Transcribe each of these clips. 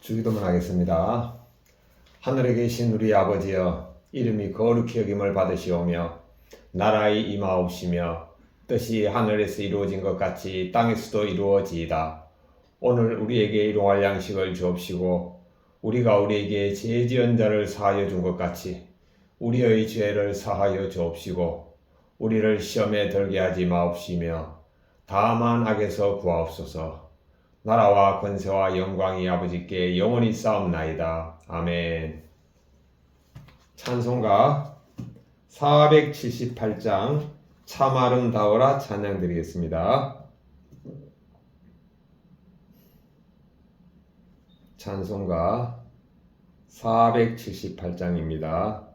주기도문 하겠습니다. 하늘에 계신 우리 아버지여, 이름이 거룩히 여김을 받으시오며 나라의 임하옵시며 뜻이 하늘에서 이루어진 것 같이 땅에서도 이루어지이다. 오늘 우리에게 일용할 양식을 주옵시고 우리가 우리에게 죄 지은 자를 사하여 준 것 같이 우리의 죄를 사하여 주옵시고 우리를 시험에 들게 하지 마옵시며 다만 악에서 구하옵소서. 나라와 권세와 영광이 아버지께 영원히 쌓옵나이다. 아멘. 찬송가 478장 참 아름다워라 찬양 드리겠습니다. 찬송가 478장입니다.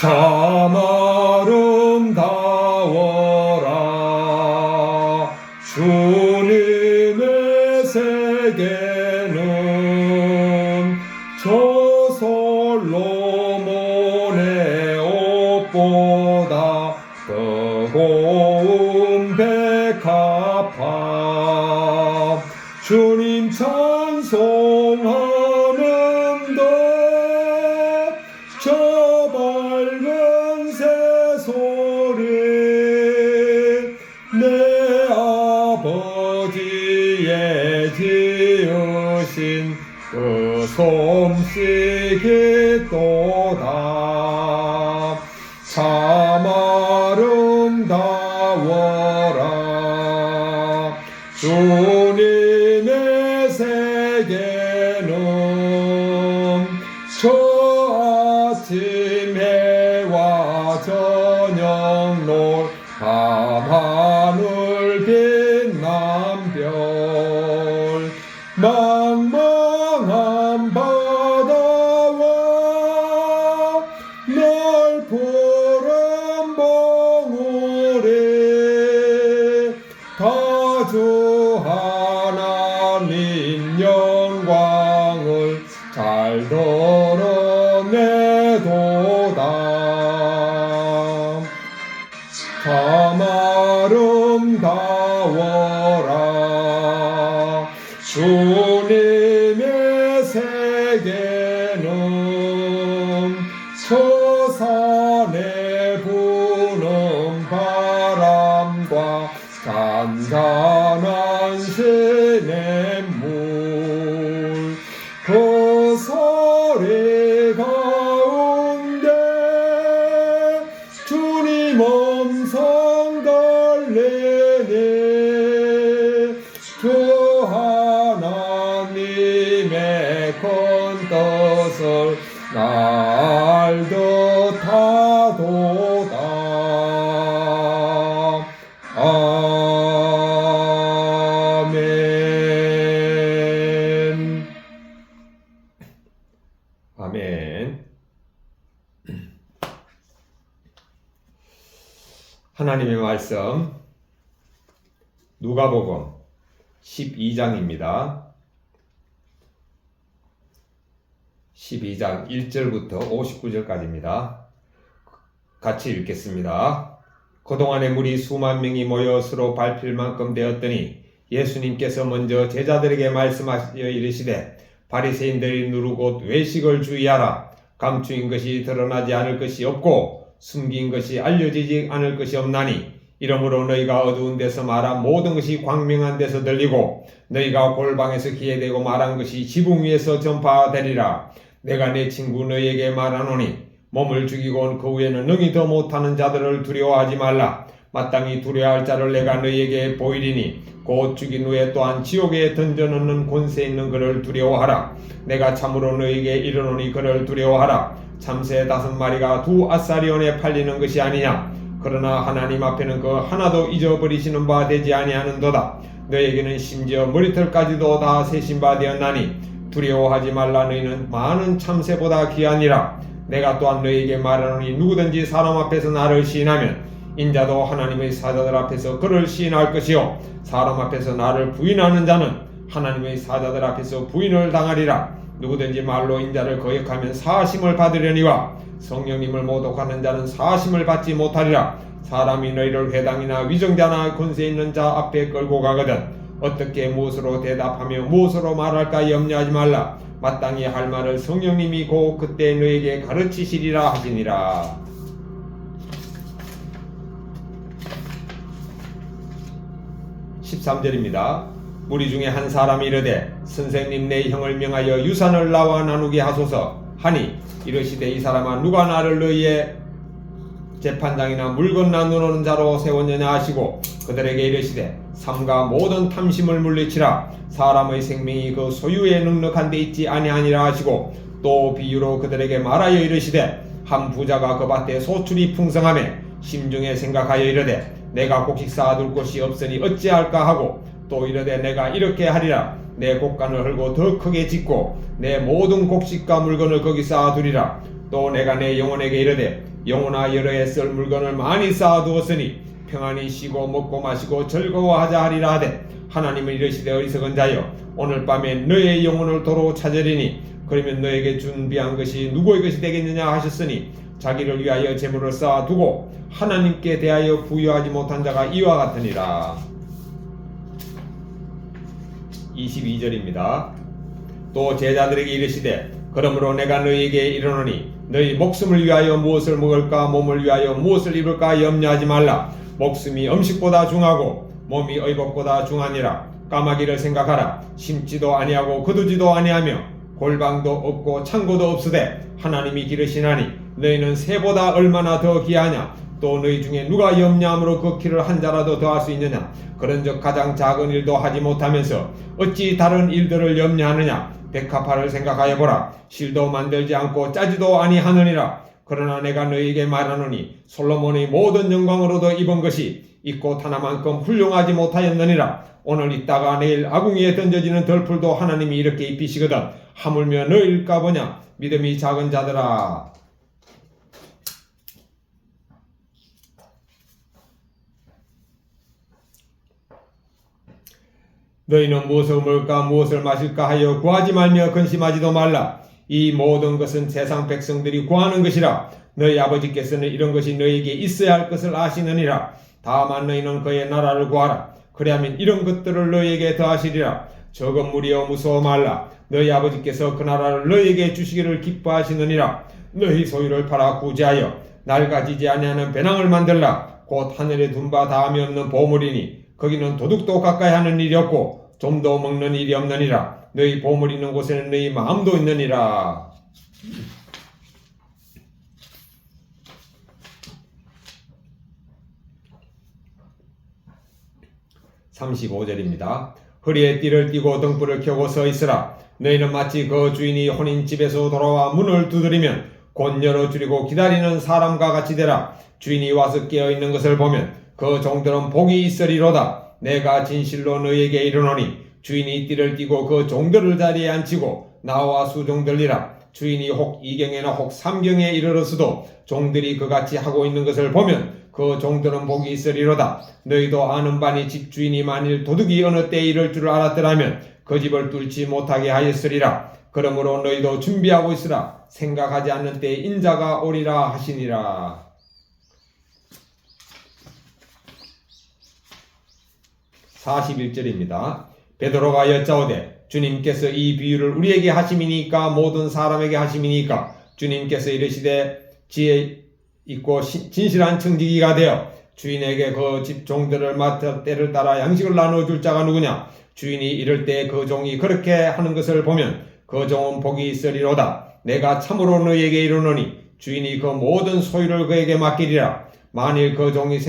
참 아름다워라 주님의 세계는 저 솔로몬의 옷보다 더 고운 백합화 주님 찬송하는데 저 밝은 새소리 내 아버지의 지으신 그 솜씨기 또다 참 아름다워라 주님의 세계는 저 아침 해와 저녁 노을 밤하늘 빛난 별 망망한 바다와 넓푸른 봉우리 다 주 하나님 영광을 잘 드러내도다. 참 아름다워라 주님의 세계는 저 산에 부는 바람과 잔잔한 시냇물 그 소리 가운데 주님 음성 들리니 주 하나님의 큰 뜻을 날 듯하도다. 아멘. 아멘. 하나님의 말씀 누가복음 12장입니다. 12장 1절부터 59절까지입니다. 같이 읽겠습니다. 그동안에 물이 수만 명이 모여 서로 밟힐 만큼 되었더니 예수님께서 먼저 제자들에게 말씀하여 이르시되 바리새인들이 누르고 외식을 주의하라. 감추인 것이 드러나지 않을 것이 없고 숨긴 것이 알려지지 않을 것이 없나니 이러므로 너희가 어두운 데서 말한 모든 것이 광명한 데서 들리고 너희가 골방에서 기회되고 말한 것이 지붕 위에서 전파되리라. 내가 내 친구 너희에게 말하노니 몸을 죽이고 온 그 후에는 능히 더 못하는 자들을 두려워하지 말라. 마땅히 두려워할 자를 내가 너희에게 보이리니 곧 죽인 후에 또한 지옥에 던져넣는 권세 있는 그를 두려워하라. 내가 참으로 너희에게 이르노니 그를 두려워하라. 참새 5마리가 2아사리온에 팔리는 것이 아니냐. 그러나 하나님 앞에는 그 하나도 잊어버리시는 바 되지 아니하는도다. 너에게는 심지어 머리털까지도 다 세신 바 되었나니 두려워하지 말라. 너희는 많은 참새보다 귀하니라. 내가 또한 너희에게 말하노니 누구든지 사람 앞에서 나를 시인하면 인자도 하나님의 사자들 앞에서 그를 시인할 것이요 사람 앞에서 나를 부인하는 자는 하나님의 사자들 앞에서 부인을 당하리라. 누구든지 말로 인자를 거역하면 사심을 받으려니와 성령님을 모독하는 자는 사심을 받지 못하리라. 사람이 너희를 회당이나 위정자나 권세 있는 자 앞에 끌고 가거든 어떻게 무엇으로 대답하며 무엇으로 말할까 염려하지 말라. 마땅히 할 말을 성령님이 곧 그때 너에게 가르치시리라 하시니라. 13절입니다. 무리 중에 한 사람이 이르되 선생님 내 형을 명하여 유산을 나와 나누게 하소서 하니 이르시되 이 사람아 누가 나를 너희의 재판장이나 물건 나누는 자로 세웠느냐 하시고 그들에게 이르시되 삼가 모든 탐심을 물리치라. 사람의 생명이 그 소유에 넉넉한 데 있지 아니하니라 하시고 또 비유로 그들에게 말하여 이르시되 한 부자가 그 밭에 소출이 풍성하매 심중에 생각하여 이르되 내가 곡식 쌓아둘 곳이 없으니 어찌할까 하고 또 이르되 내가 이렇게 하리라. 내 곡간을 헐고 더 크게 짓고 내 모든 곡식과 물건을 거기 쌓아두리라. 또 내가 내 영혼에게 이르되 영혼아 여러 해 쓸 물건을 많이 쌓아두었으니 평안히 쉬고 먹고 마시고 즐거워하자 하리라 하되 하나님은 이르시되 어리석은 자여 오늘 밤에 너의 영혼을 도로 찾으리니 그러면 너에게 준비한 것이 누구의 것이 되겠느냐 하셨으니 자기를 위하여 재물을 쌓아두고 하나님께 대하여 부유하지 못한 자가 이와 같으니라. 22절입니다. 또 제자들에게 이르시되 그러므로 내가 너희에게 이르노니 너희 목숨을 위하여 무엇을 먹을까 몸을 위하여 무엇을 입을까 염려하지 말라. 목숨이 음식보다 중하고 몸이 의복보다 중하니라. 까마귀를 생각하라. 심지도 아니하고 거두지도 아니하며 골방도 없고 창고도 없으되 하나님이 기르시나니 너희는 새보다 얼마나 더 귀하냐. 또 너희 중에 누가 염려함으로 그 키를 한 자라도 더할 수 있느냐. 그런즉 가장 작은 일도 하지 못하면서 어찌 다른 일들을 염려하느냐. 백합화를 생각하여 보라. 실도 만들지 않고 짜지도 아니하느니라. 그러나 내가 너희에게 말하노니 솔로몬의 모든 영광으로도 입은 것이 이 꽃 하나만큼 훌륭하지 못하였느니라. 오늘 있다가 내일 아궁이에 던져지는 덜풀도 하나님이 이렇게 입히시거든 하물며 너희일까 보냐. 믿음이 작은 자들아. 너희는 무엇을 먹을까 무엇을 마실까 하여 구하지 말며 근심하지도 말라. 이 모든 것은 세상 백성들이 구하는 것이라. 너희 아버지께서는 이런 것이 너희에게 있어야 할 것을 아시느니라. 다만 너희는 그의 나라를 구하라. 그리하면 이런 것들을 너희에게 더하시리라. 적은 무리여 무서워 말라. 너희 아버지께서 그 나라를 너희에게 주시기를 기뻐하시느니라. 너희 소유를 팔아 구제하여 낡아지지 아니하는 배낭을 만들라. 곧 하늘에 둔 바 다함이 없는 보물이니 거기는 도둑도 가까이 하는 일이 없고 좀도 먹는 일이 없느니라. 너희 보물 있는 곳에는 너희 마음도 있느니라. 35절입니다. 허리에 띠를 띠고 등불을 켜고 서 있으라. 너희는 마치 그 주인이 혼인집에서 돌아와 문을 두드리면 곧 열어주리고 기다리는 사람과 같이 되라. 주인이 와서 깨어있는 것을 보면 그 종들은 복이 있으리로다. 내가 진실로 너희에게 이르노니 주인이 띠를 띠고 그 종들을 자리에 앉히고 나와 수종들리라. 주인이 혹 2경에나 혹 3경에 이르렀어도 종들이 그같이 하고 있는 것을 보면 그 종들은 복이 있으리로다. 너희도 아는 바니 집주인이 만일 도둑이 어느 때에 이럴 줄 알았더라면 그 집을 뚫지 못하게 하였으리라. 그러므로 너희도 준비하고 있으라. 생각하지 않는 때에 인자가 오리라 하시니라. 41절입니다. 베드로가 여짜오되 주님께서 이 비유를 우리에게 하심이니까 모든 사람에게 하심이니까 주님께서 이르시되 지혜 있고 진실한 청지기가 되어 주인에게 그 집 종들을 맡아 때를 따라 양식을 나누어줄 자가 누구냐. 주인이 이럴 때 그 종이 그렇게 하는 것을 보면 그 종은 복이 있으리로다. 내가 참으로 너희에게 이르노니 주인이 그 모든 소유를 그에게 맡기리라. 만일 그 종이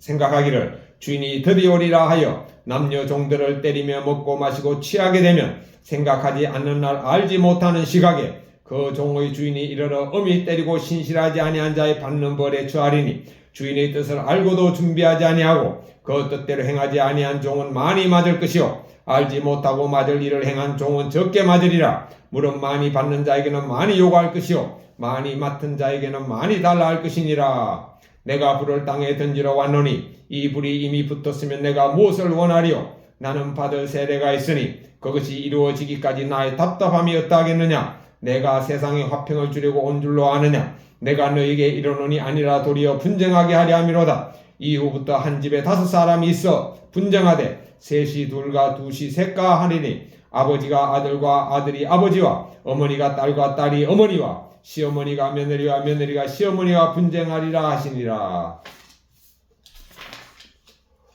생각하기를 주인이 드디어 오리라 하여 남녀 종들을 때리며 먹고 마시고 취하게 되면 생각하지 않는 날 알지 못하는 시각에 그 종의 주인이 이르러 엄히 때리고 신실하지 아니한 자의 받는 벌에 처하리니 주인의 뜻을 알고도 준비하지 아니하고 그 뜻대로 행하지 아니한 종은 많이 맞을 것이요 알지 못하고 맞을 일을 행한 종은 적게 맞으리라. 물은 많이 받는 자에게는 많이 요구할 것이요 많이 맡은 자에게는 많이 달라 할 것이니라. 내가 불을 땅에 던지러 왔노니 이 불이 이미 붙었으면 내가 무엇을 원하리요? 나는 받을 세례가 있으니 그것이 이루어지기까지 나의 답답함이 어떠하겠느냐? 내가 세상에 화평을 주려고 온 줄로 아느냐? 내가 너에게 이르노니 아니라 도리어 분쟁하게 하려 함이로다. 이후부터 한 집에 5사람이 있어 분쟁하되 셋이 둘과 둘이 셋과 하리니 아버지가 아들과 아들이 아버지와 어머니가 딸과 딸이 어머니와 시어머니가 며느리와 며느리가 시어머니와 분쟁하리라 하시니라.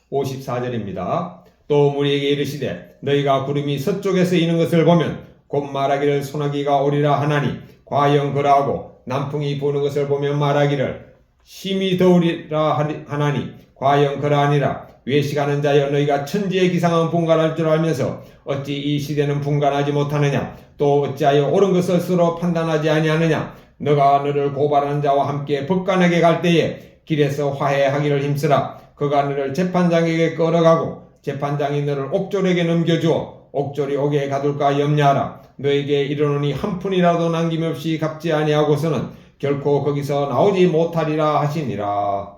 54절입니다. 또 우리에게 이르시되 너희가 구름이 서쪽에서 이는 것을 보면 곧 말하기를 소나기가 오리라 하나니 과연 그러하고 남풍이 부는 것을 보면 말하기를 심히 더우리라 하나니 과연 그러하니라. 외식하는 자여 너희가 천지의 기상은 분간할 줄 알면서 어찌 이 시대는 분간하지 못하느냐? 또 어찌하여 옳은 것을 스스로 판단하지 아니하느냐? 너가 너를 고발하는 자와 함께 법관에게 갈 때에 길에서 화해하기를 힘쓰라. 그가 너를 재판장에게 끌어가고 재판장이 너를 옥졸에게 넘겨주어 옥졸이 옥에 가둘까 염려하라. 너에게 이르노니 한 푼이라도 남김없이 갚지 아니하고서는 결코 거기서 나오지 못하리라 하시니라.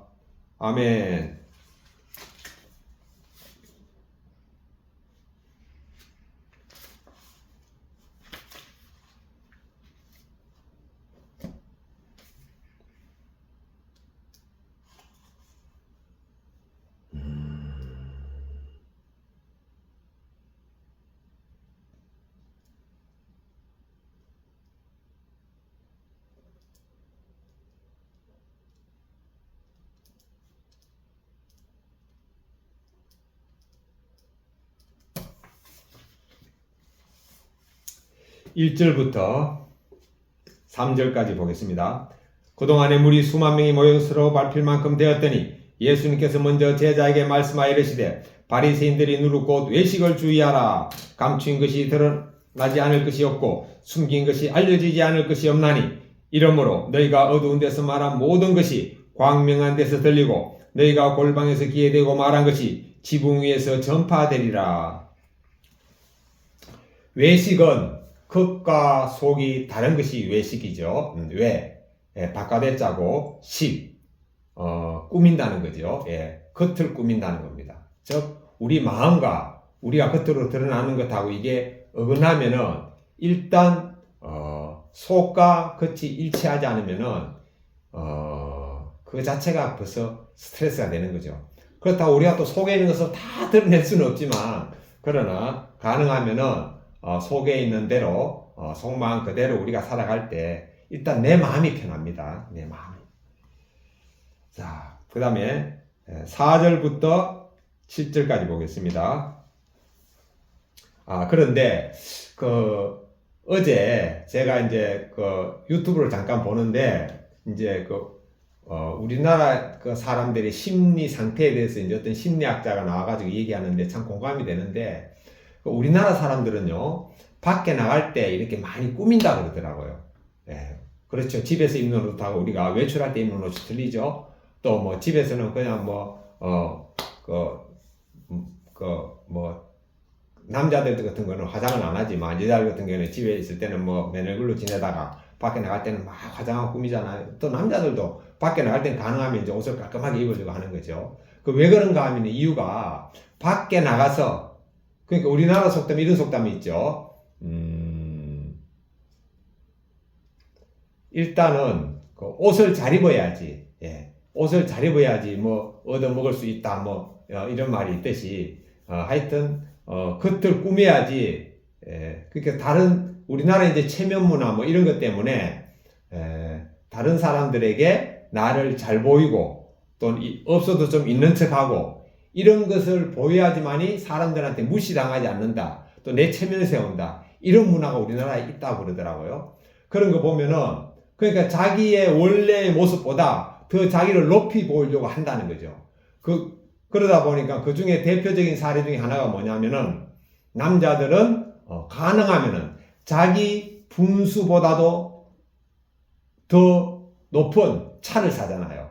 아멘. (1절부터) (3절까지) 보겠습니다. 그동안에 물이 수만 명이 모여 서로 밟힐 만큼 되었더니 예수님께서 먼저 제자에게 말씀하여 이르시되 바리새인들이 누르고 외식을 주의하라. 감추인 것이 드러나지 않을 것이 없고 숨긴 것이 알려지지 않을 것이 없나니 이러므로 너희가 어두운 데서 말한 모든 것이 광명한 데서 들리고 너희가 골방에서 귀에 대고 말한 것이 지붕 위에서 전파되리라. 외식은 겉과 속이 다른 것이 외식이죠. 왜? 바깥에 짜고 식, 꾸민다는 거죠. 겉을 꾸민다는 겁니다. 즉 우리 마음과 우리가 겉으로 드러나는 것하고 이게 어긋나면은 일단 속과 겉이 일치하지 않으면은 그 자체가 벌써 스트레스가 되는 거죠. 그렇다고 우리가 또 속에 있는 것을 다 드러낼 수는 없지만 그러나 가능하면은 속에 있는 대로 속마음 그대로 우리가 살아갈 때 일단 내 마음이 편합니다. 내 마음이. 자, 그 다음에 4절부터 7절까지 보겠습니다. 그런데 어제 제가 이제 유튜브를 잠깐 보는데 이제 우리나라 사람들의 심리 상태에 대해서 이제 어떤 심리학자가 나와가지고 얘기하는데 참 공감이 되는데 우리나라 사람들은요, 밖에 나갈 때 이렇게 많이 꾸민다 그러더라고요. 그렇죠. 집에서 입는 옷하고 우리가 외출할 때 입는 옷이 틀리죠. 또 뭐 집에서는 그냥 남자들 같은 거는 화장을 안 하지만 여자들 같은 경우는 집에 있을 때는 맨 얼굴로 지내다가 밖에 나갈 때는 막 화장하고 꾸미잖아요. 또 남자들도 밖에 나갈 때는 가능하면 이제 옷을 깔끔하게 입어주고 하는 거죠. 왜 그런가 하면 이유가 밖에 나가서 그러니까 우리나라 속담 이런 속담이 있죠. 일단은 옷을 잘 입어야지. 옷을 잘 입어야지 얻어먹을 수 있다. 이런 말이 있듯이 하여튼 겉을 꾸며야지. 그러니까 우리나라 이제 체면 문화 이런 것 때문에 다른 사람들에게 나를 잘 보이고 또 없어도 좀 있는 척하고 이런 것을 보여야지만이 사람들한테 무시당하지 않는다. 또 내 체면을 세운다. 이런 문화가 우리나라에 있다고 그러더라고요. 그런 거 보면은 그러니까 자기의 원래의 모습보다 더 자기를 높이 보이려고 한다는 거죠. 그러다 보니까 그 중에 대표적인 사례 중에 하나가 뭐냐면은 남자들은 가능하면은 자기 분수보다도 더 높은 차를 사잖아요.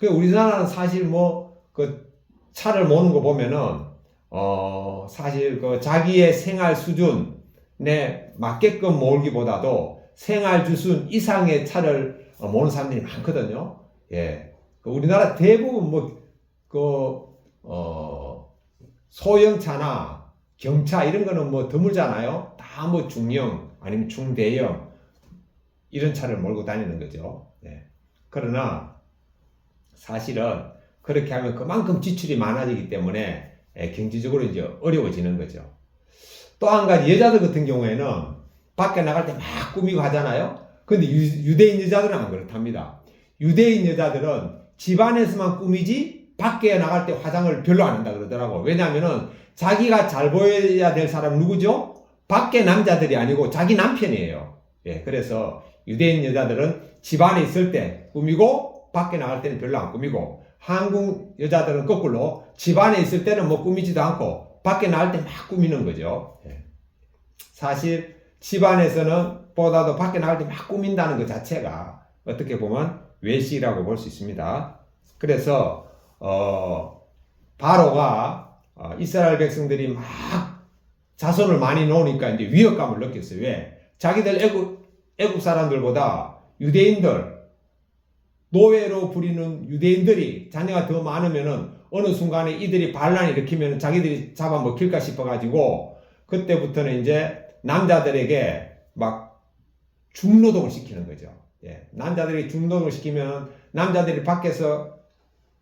우리나라는 사실 차를 모는 거 보면은 사실 자기의 생활 수준에 맞게끔 몰기보다도 생활 수준 이상의 차를 모는 사람들이 많거든요. 우리나라 대부분 소형차나 경차 이런 거는 드물잖아요. 다 중형 아니면 중대형 이런 차를 몰고 다니는 거죠. 네. 그러나 사실은 그렇게 하면 그만큼 지출이 많아지기 때문에 경제적으로 이제 어려워지는 거죠. 또 한 가지 여자들 같은 경우에는 밖에 나갈 때 막 꾸미고 하잖아요. 근데 유대인 여자들은 안 그렇답니다. 유대인 여자들은 집안에서만 꾸미지 밖에 나갈 때 화장을 별로 안 한다 그러더라고. 왜냐하면은 자기가 잘 보여야 될 사람 누구죠? 밖에 남자들이 아니고 자기 남편이에요. 예, 그래서 유대인 여자들은 집안에 있을 때 꾸미고 밖에 나갈 때는 별로 안 꾸미고, 한국 여자들은 거꾸로 집안에 있을 때는 꾸미지도 않고 밖에 나갈 때 막 꾸미는 거죠. 예. 사실 집안에서는 보다도 밖에 나갈 때 막 꾸민다는 것 자체가 어떻게 보면 외식이라고 볼 수 있습니다. 그래서 바로가 이스라엘 백성들이 막 자손을 많이 놓으니까 이제 위협감을 느꼈어요. 왜? 자기들 애국 사람들보다 유대인들, 노예로 부리는 유대인들이 자녀가 더 많으면은 어느 순간에 이들이 반란을 일으키면 자기들이 잡아먹힐까 싶어가지고 그때부터는 이제 남자들에게 막 중노동을 시키는 거죠. 예. 남자들이 중노동을 시키면 남자들이 밖에서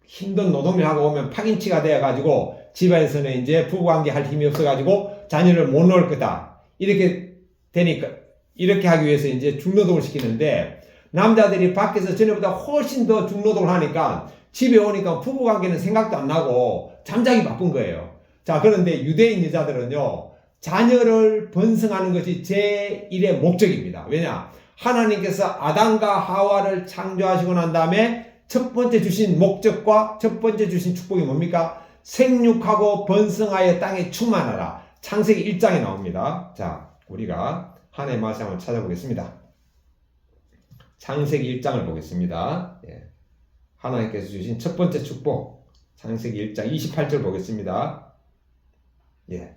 힘든 노동을 하고 오면 파김치가 되어가지고 집안에서는 이제 부부관계 할 힘이 없어가지고 자녀를 못 놓을 거다. 이렇게 되니까, 이렇게 하기 위해서 이제 중노동을 시키는데, 남자들이 밖에서 전에보다 훨씬 더 중노동을 하니까 집에 오니까 부부관계는 생각도 안 나고 잠자기 바쁜 거예요. 자, 그런데 유대인 여자들은요, 자녀를 번성하는 것이 제1의 목적입니다. 왜냐? 하나님께서 아담과 하와를 창조하시고 난 다음에 첫 번째 주신 목적과 첫 번째 주신 축복이 뭡니까? 생육하고 번성하여 땅에 충만하라. 창세기 1장에 나옵니다. 자, 우리가 하나님의 말씀 한번 찾아보겠습니다. 창세기 1장을 보겠습니다. 예. 하나님께서 주신 첫 번째 축복, 창세기 1장 28절 보겠습니다. 예.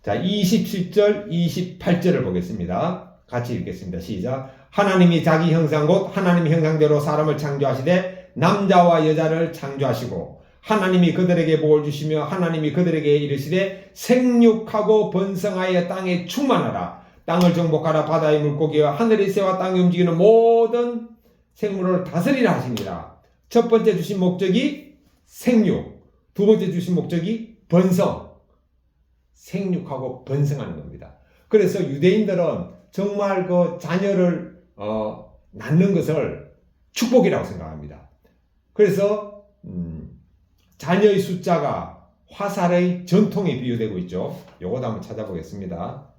자, 27절, 28절을 보겠습니다. 같이 읽겠습니다. 시작. 하나님이 자기 형상 곧 하나님의 형상대로 사람을 창조하시되 남자와 여자를 창조하시고 하나님이 그들에게 복을 주시며 하나님이 그들에게 이르시되 생육하고 번성하여 땅에 충만하라. 땅을 정복하라. 바다의 물고기와 하늘의 새와 땅에 움직이는 모든 생물을 다스리라 하십니다. 첫 번째 주신 목적이 생육, 두 번째 주신 목적이 번성, 생육하고 번성하는 겁니다. 그래서 유대인들은 정말 그 자녀를 낳는 것을 축복이라고 생각합니다. 그래서 자녀의 숫자가 화살의 전통에 비유되고 있죠. 요것도 한번 찾아보겠습니다.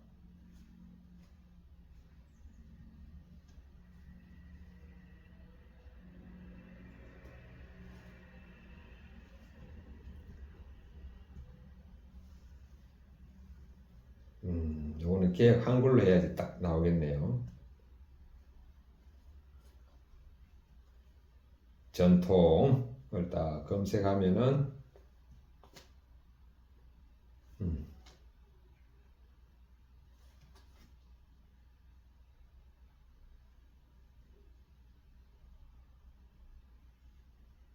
요거는 개역 한글로 해야지 딱 나오겠네요. 전통을 딱 검색하면은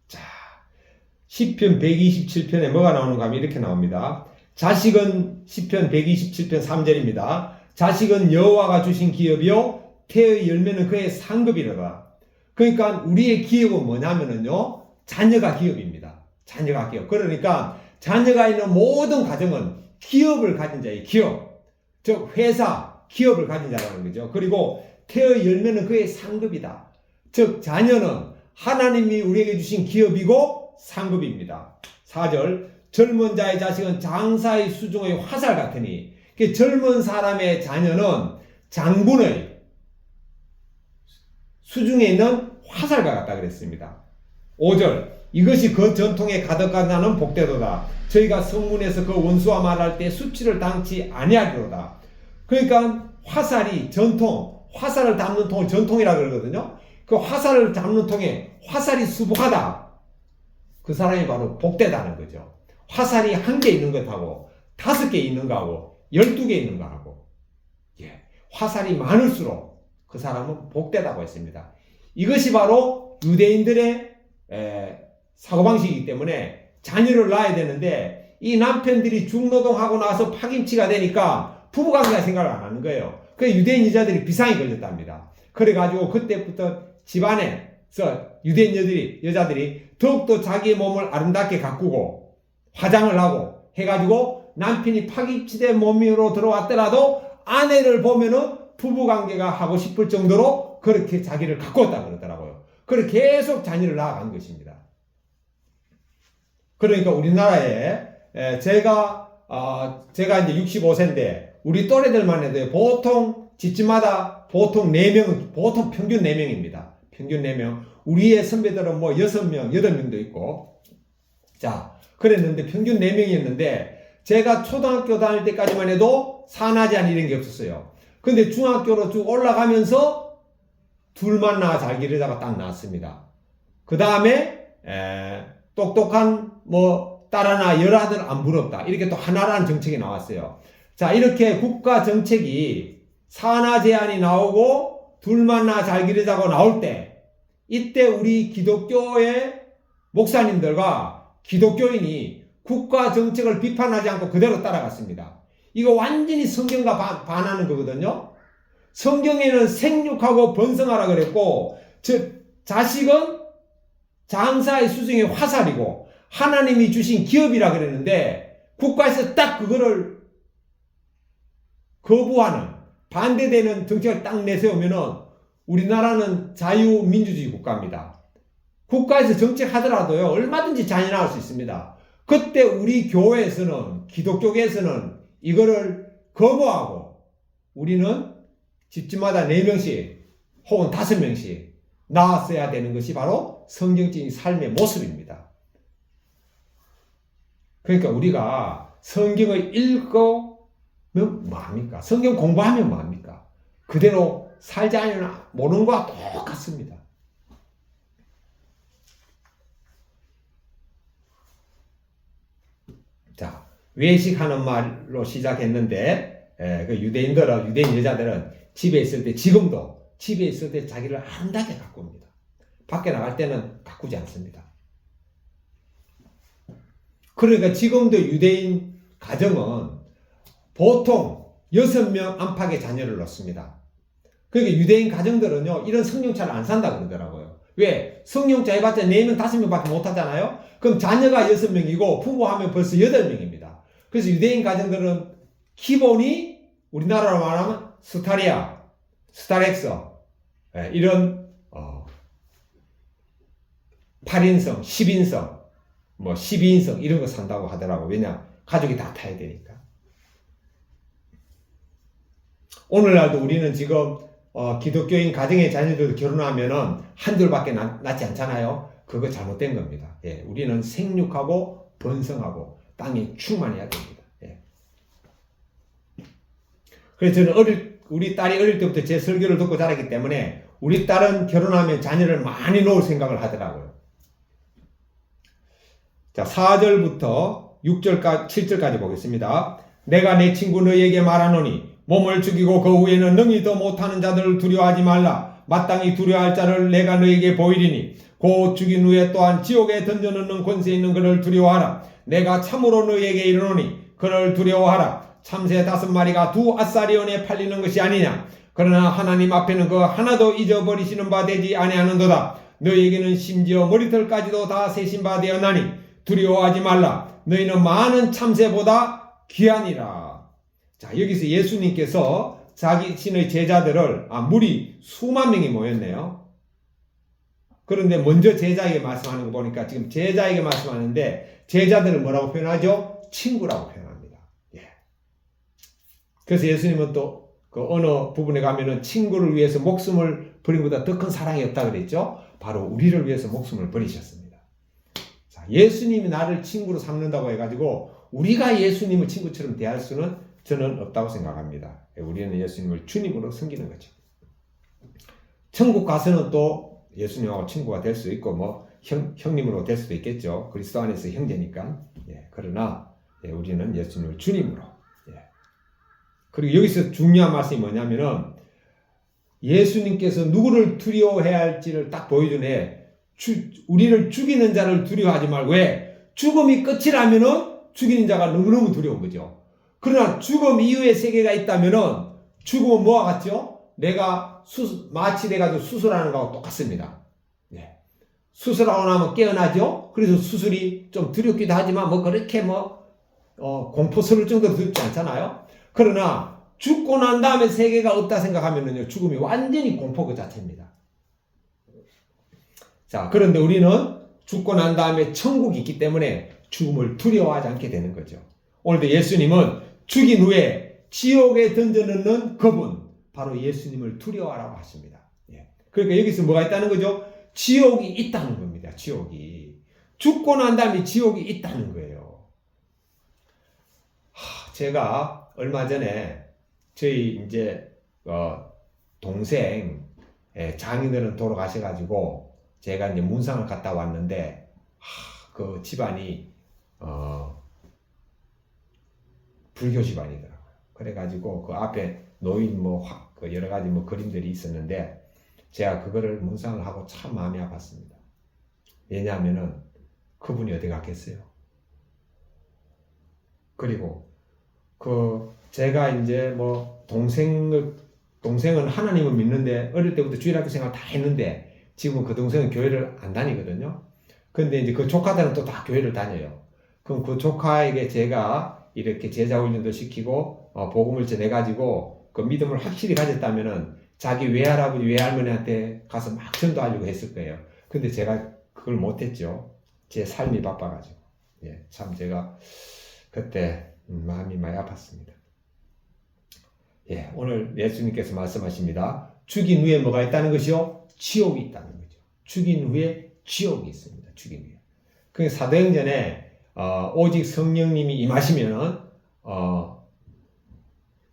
자, 시편 127편에 뭐가 나오는가 하면 이렇게 나옵니다. 자식은 시편 127편 3절입니다. 자식은 여호와가 주신 기업이요 태의 열매는 그의 상급이로다. 그러니까 우리의 기업은 뭐냐면은요, 자녀가 기업입니다. 자녀가 기업. 그러니까 자녀가 있는 모든 가정은 기업을 가진 자의 기업, 즉 회사, 기업을 가진 자라는 거죠. 그리고 태의 열매는 그의 상급이다. 즉 자녀는 하나님이 우리에게 주신 기업이고 상급입니다. 4절. 젊은 자의 자식은 장사의 수중의 화살 같으니, 젊은 사람의 자녀는 장군의 수중에 있는 화살과 같다 그랬습니다. 5절. 이것이 그 전통에 가득하다는 복되도다. 저희가 성문에서 그 원수와 말할 때 수치를 당치 아니하리로다. 그러니까 화살이 전통, 화살을 담는 통을 전통이라 그러거든요. 그 화살을 담는 통에 화살이 수북하다. 그 사람이 바로 복되다는 거죠. 화살이 1개 있는 것하고 5개 있는 거하고 12개 있는 거하고, 예, 화살이 많을수록 그 사람은 복되다고 했습니다. 이것이 바로 유대인들의 사고방식이기 때문에 자녀를 낳아야 되는데 이 남편들이 중노동하고 나서 파김치가 되니까 부부관계가 생각을 안 하는 거예요. 그래서 유대인 여자들이 비상이 걸렸답니다. 그래가지고 그때부터 집안에서 유대인 여자들이 더욱더 자기의 몸을 아름답게 가꾸고 화장을 하고 해가지고 남편이 파김치된 몸으로 들어왔더라도 아내를 보면은 부부관계가 하고 싶을 정도로 그렇게 자기를 가꾸었다 그러더라고요. 그렇게 계속 자녀를 낳아간 것입니다. 그러니까 우리나라에 제가 이제 65세인데 우리 또래들만 해도 보통 집집마다 보통 4명, 보통 평균 4명입니다. 평균 4명. 우리의 선배들은 뭐 6명, 8명도 있고. 자, 그랬는데 평균 4명이었는데 제가 초등학교 다닐 때까지만 해도 산하제한 이런 게 없었어요. 근데 중학교로 쭉 올라가면서 둘만 낳아 잘 기르다가 딱 낳았습니다. 그 다음에 똑똑한 뭐 딸 하나 열 아들 안 부럽다 이렇게 또 하나라는 정책이 나왔어요. 자, 이렇게 국가 정책이 산하 제한이 나오고 둘만 낳아 잘 기르자고 나올 때 이때 우리 기독교의 목사님들과 기독교인이 국가 정책을 비판하지 않고 그대로 따라갔습니다. 이거 완전히 성경과 반하는 거거든요. 성경에는 생육하고 번성하라 그랬고 자식은 장사의 수중의 화살이고 하나님이 주신 기업이라 그랬는데 국가에서 딱 그거를 거부하는 반대되는 정책을 딱 내세우면은 우리나라는 자유민주주의 국가입니다. 국가에서 정책하더라도요 얼마든지 자녀 낳을 수 있습니다. 그때 우리 교회에서는 기독교계에서는 이거를 거부하고 우리는 집집마다 4명씩 혹은 5명씩 낳았어야 되는 것이 바로 성경적인 삶의 모습입니다. 그러니까 우리가 성경을 읽으면 뭐합니까? 성경 공부하면 뭐합니까? 그대로 살지 않으면 모르는 거와 똑같습니다. 자, 외식하는 말로 시작했는데 그 유대인 여자들은 집에 있을 때 지금도 집에 있을 때 자기를 아름답게 가꿉니다. 밖에 나갈 때는 가꾸지 않습니다. 그러니까 지금도 유대인 가정은 보통 6명 안팎의 자녀를 낳습니다. 그러니까 유대인 가정들은요 이런 성령차를 안 산다 그러더라고요. 왜? 성령차 해봤자 4명 5명밖에 못 하잖아요. 그럼 자녀가 6명이고 부부하면 벌써 8명입니다. 그래서 유대인 가정들은 기본이 우리나라로 말하면 스타리아, 스타렉서 이런 8인성, 10인성, 뭐 12인성 이런 거 산다고 하더라고. 왜냐? 가족이 다 타야 되니까. 오늘날도 우리는 지금 기독교인 가정의 자녀들도 결혼하면은 한둘밖에 낳지 않잖아요. 그거 잘못된 겁니다. 예, 우리는 생육하고 번성하고 땅이 충만해야 됩니다. 예. 그래서 저는 우리 딸이 어릴 때부터 제 설교를 듣고 자랐기 때문에 우리 딸은 결혼하면 자녀를 많이 놓을 생각을 하더라고요. 자, 4절부터 6절까지, 7절까지 보겠습니다. 내가 내 친구 너희에게 말하노니 몸을 죽이고 그 후에는 능히 더 못하는 자들을 두려워하지 말라. 마땅히 두려워할 자를 내가 너희에게 보이리니 곧 죽인 후에 또한 지옥에 던져넣는 권세 있는 그를 두려워하라. 내가 참으로 너희에게 이르노니 그를 두려워하라. 참새 5마리가 2 아사리온에 팔리는 것이 아니냐. 그러나 하나님 앞에는 그 하나도 잊어버리시는 바 되지 아니하는도다. 너희에게는 심지어 머리털까지도 다 세신 바 되었나니 두려워하지 말라. 너희는 많은 참새보다 귀하니라. 자, 여기서 예수님께서 자신의 제자들을 무리 수만 명이 모였네요. 그런데 먼저 제자에게 말씀하는 거 보니까 지금 제자에게 말씀하는데 제자들을 뭐라고 표현하죠? 친구라고 표현합니다. 예. 그래서 예수님은 또 그 어느 부분에 가면은 친구를 위해서 목숨을 버린 것보다 더 큰 사랑이 없다 그랬죠? 바로 우리를 위해서 목숨을 버리셨습니다. 자, 예수님이 나를 친구로 삼는다고 해가지고 우리가 예수님을 친구처럼 대할 수는 저는 없다고 생각합니다. 우리는 예수님을 주님으로 섬기는 거죠. 천국 가서는 또 예수님하고 친구가 될 수 있고 뭐 형님으로 될 수도 있겠죠. 그리스도 안에서 형제니까. 예, 그러나 우리는 예수님을 주님으로. 그리고 여기서 중요한 말씀이 뭐냐면은 예수님께서 누구를 두려워해야 할지를 딱 보여주네. 우리를 죽이는 자를 두려워하지 말고. 왜? 죽음이 끝이라면은 죽이는 자가 너무너무 두려운 거죠. 그러나 죽음 이후의 세계가 있다면은 죽음은 뭐와 같죠? 마치 내가 수술하는 거하고 똑같습니다. 네. 수술하고 나면 깨어나죠? 그래서 수술이 좀 두렵기도 하지만 그렇게 공포스러울 정도로 두렵지 않잖아요? 그러나 죽고 난 다음에 세계가 없다 생각하면은요, 죽음이 완전히 공포 그 자체입니다. 자, 그런데 우리는 죽고 난 다음에 천국이 있기 때문에 죽음을 두려워하지 않게 되는 거죠. 오늘도 예수님은 죽인 후에 지옥에 던져넣는 그분, 바로 예수님을 두려워하라고 하십니다. 예. 그러니까 여기서 뭐가 있다는 거죠? 지옥이 있다는 겁니다. 지옥이. 죽고 난 다음에 지옥이 있다는 거예요. 제가 얼마 전에 저희 동생 장인어른 돌아가셔가지고 제가 문상을 갔다 왔는데 그 집안이 불교 집안이더라고요. 그래가지고 그 앞에 노인 여러 가지 그림들이 있었는데 제가 그거를 문상을 하고 참 마음이 아팠습니다. 왜냐하면은 그분이 어디 갔겠어요. 그리고 제가 동생은 하나님을 믿는데 어릴 때부터 주일학교 생활 다 했는데 지금은 그 동생은 교회를 안 다니거든요. 근데 그 조카들은 또 다 교회를 다녀요. 그럼 그 조카에게 제가 이렇게 제자 훈련도 시키고 복음을 전해가지고 그 믿음을 확실히 가졌다면은 자기 외할아버지 외할머니한테 가서 막 전도하려고 했을 거예요. 근데 제가 그걸 못했죠. 제 삶이 바빠가지고. 예, 참 제가 그때 마음이 많이 아팠습니다. 예, 오늘 예수님께서 말씀하십니다. 죽인 후에 뭐가 있다는 것이요? 지옥이 있다는 거죠. 죽인 후에 지옥이 있습니다. 죽인 후에. 그 사도행전에 오직 성령님이 임하시면은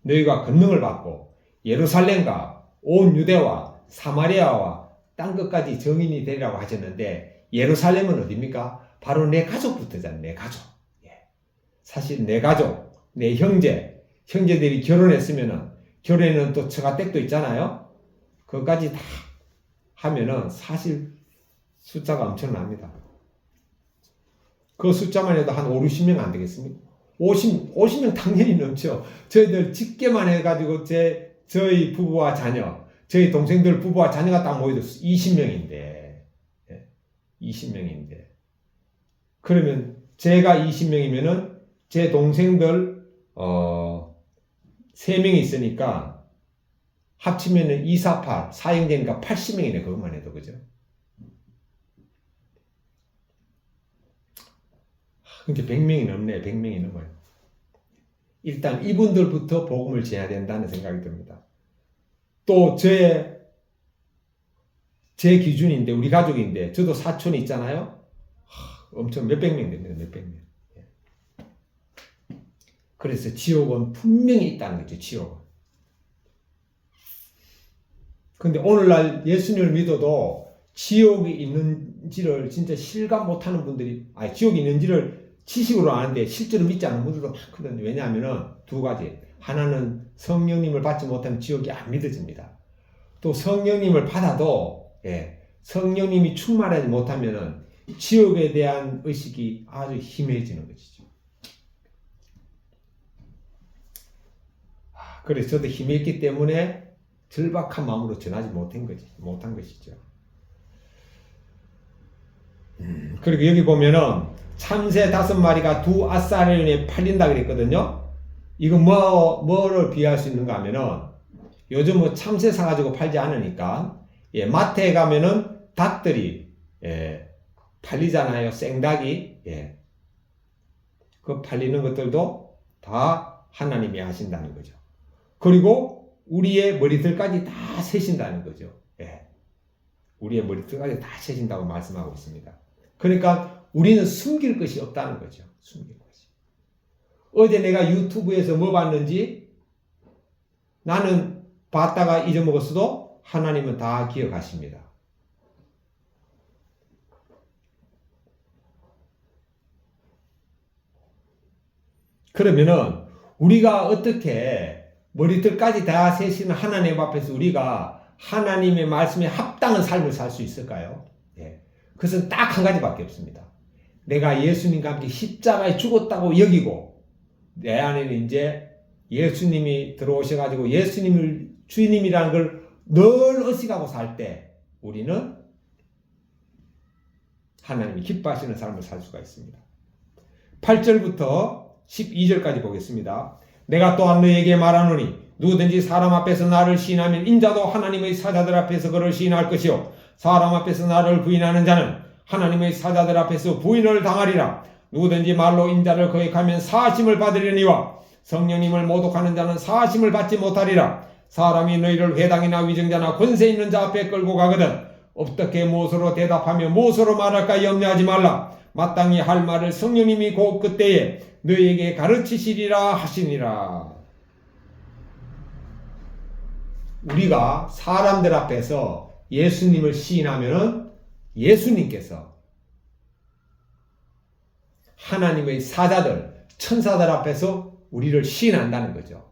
너희가 권능을 받고 예루살렘과 온 유대와 사마리아와 땅끝까지 증인이 되리라고 하셨는데 예루살렘은 어디입니까? 바로 내 가족부터잖아요. 내 가족. 예. 사실 내 가족, 내 형제들이 결혼했으면은 결혼에는 또 처가댁도 있잖아요. 그것까지 다 하면은 사실 숫자가 엄청납니다. 그 숫자만 해도 한 5, 60명 안 되겠습니까? 50명 당연히 넘죠. 저희들 직계만 해가지고 저희 부부와 자녀, 저희 동생들 부부와 자녀가 딱 모여도 20명인데, 20명인데. 그러면 제가 20명이면은 제 동생들, 3명이 있으니까 합치면은 2, 4, 8, 4형제니까 80명이네, 그것만 해도, 그죠? 그러니까 100명이 넘네, 100명이 넘어요. 일단 이분들부터 복음을 전해야 된다는 생각이 듭니다. 또 제 기준인데, 우리 가족인데, 저도 사촌이 있잖아요. 엄청 몇백 명 됩니다, 몇백 명. 그래서 지옥은 분명히 있다는 거죠, 지옥은. 근데 오늘날 예수님을 믿어도 지옥이 있는지를 진짜 실감 못하는 분들이, 지옥이 있는지를 지식으로 아는데 실제로 믿지 않는 분들도 많거든요. 왜냐하면 두 가지. 하나는 성령님을 받지 못하면 지옥이 안 믿어집니다. 또 성령님을 받아도 성령님이 충만하지 못하면 지옥에 대한 의식이 아주 희미해지는 것이죠. 그래서 저도 희미했기 때문에 절박한 마음으로 전하지 못한 것이죠. 그리고 여기 보면은 참새 5마리가 2아사레온에 팔린다 그랬거든요. 이거 뭐를 비유할 수 있는가 하면은 요즘 참새 사가지고 팔지 않으니까 마트에 가면은 닭들이 팔리잖아요. 생닭이. 그 팔리는 것들도 다 하나님이 하신다는 거죠. 그리고 우리의 머리들까지 다 세신다는 거죠. 우리의 머리들까지 다 세신다고 말씀하고 있습니다. 그러니까 우리는 숨길 것이 없다는 거죠. 숨길 것이. 어제 내가 유튜브에서 뭐 봤는지 나는 봤다가 잊어먹었어도 하나님은 다 기억하십니다. 그러면은 우리가 어떻게 머리털까지 다 세시는 하나님 앞에서 우리가 하나님의 말씀에 합당한 삶을 살 수 있을까요? 그것은 딱 한 가지밖에 없습니다. 내가 예수님과 함께 십자가에 죽었다고 여기고 내 안에는 이제 예수님이 들어오셔가지고 예수님을 주님이라는 걸 늘 의식하고 살 때 우리는 하나님이 기뻐하시는 삶을 살 수가 있습니다. 8절부터 12절까지 보겠습니다. 내가 또한 너에게 말하노니 누구든지 사람 앞에서 나를 시인하면 인자도 하나님의 사자들 앞에서 그를 시인할 것이요 사람 앞에서 나를 부인하는 자는 하나님의 사자들 앞에서 부인을 당하리라. 누구든지 말로 인자를 거역하면 사하심을 받으려니와 성령님을 모독하는 자는 사하심을 받지 못하리라. 사람이 너희를 회당이나 위정자나 권세 있는 자 앞에 끌고 가거든 어떻게 무엇으로 대답하며 무엇으로 말할까 염려하지 말라. 마땅히 할 말을 성령님이 곧 그때에 너희에게 가르치시리라 하시니라. 우리가 사람들 앞에서 예수님을 시인하면은 예수님께서 하나님의 사자들, 천사들 앞에서 우리를 시인한다는 거죠.